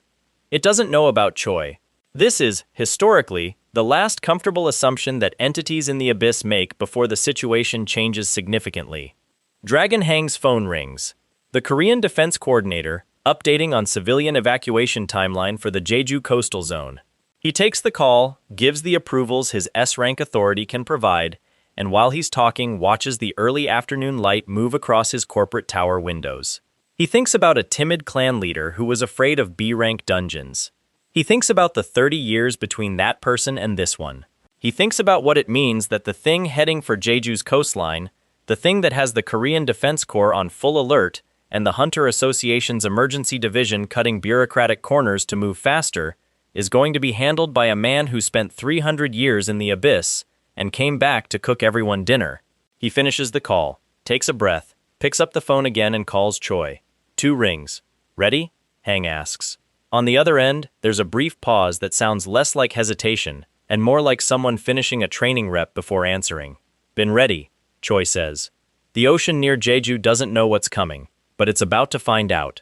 It doesn't know about Choi. This is, historically, the last comfortable assumption that entities in the abyss make before the situation changes significantly. Dragon Hang's phone rings. The Korean Defense Coordinator, updating on civilian evacuation timeline for the Jeju coastal zone. He takes the call, gives the approvals his S-rank authority can provide, and while he's talking, watches the early afternoon light move across his corporate tower windows. He thinks about a timid clan leader who was afraid of B-rank dungeons. He thinks about the 30 years between that person and this one. He thinks about what it means that the thing heading for Jeju's coastline, the thing that has the Korean Defense Corps on full alert, and the Hunter Association's emergency division cutting bureaucratic corners to move faster, is going to be handled by a man who spent 300 years in the abyss and came back to cook everyone dinner. He finishes the call, takes a breath, picks up the phone again and calls Choi. 2 rings. Ready? Hang asks. On the other end, there's a brief pause that sounds less like hesitation and more like someone finishing a training rep before answering. Been ready, Choi says. The ocean near Jeju doesn't know what's coming, but it's about to find out.